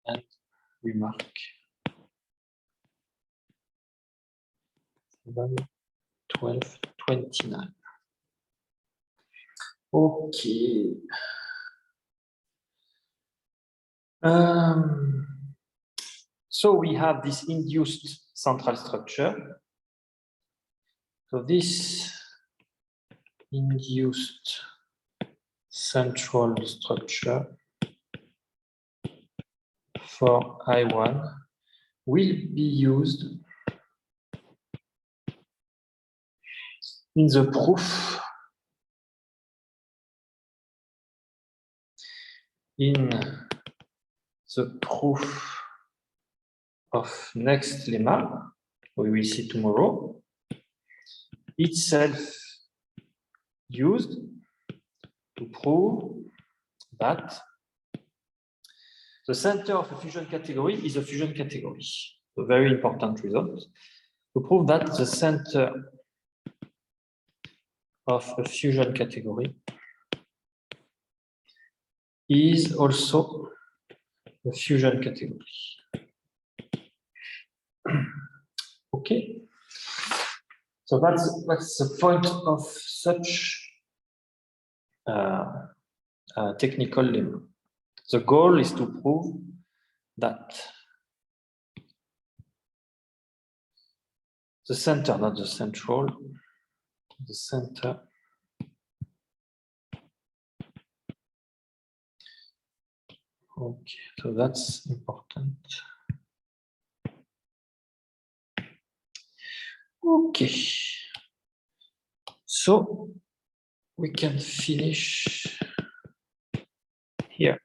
And remark 7, 12, 29. Okay. So we have this induced central structure. So this induced central structure for I1 will be used in the proof of next lemma, we will see tomorrow, itself used to prove that the center of a fusion category is a fusion category. A very important result. To prove that the center of a fusion category is also a fusion category. Okay. So that's the point of such technical lemma. The goal is to prove that the center, not the central, the center okay, so that's important. Okay, so we can finish here.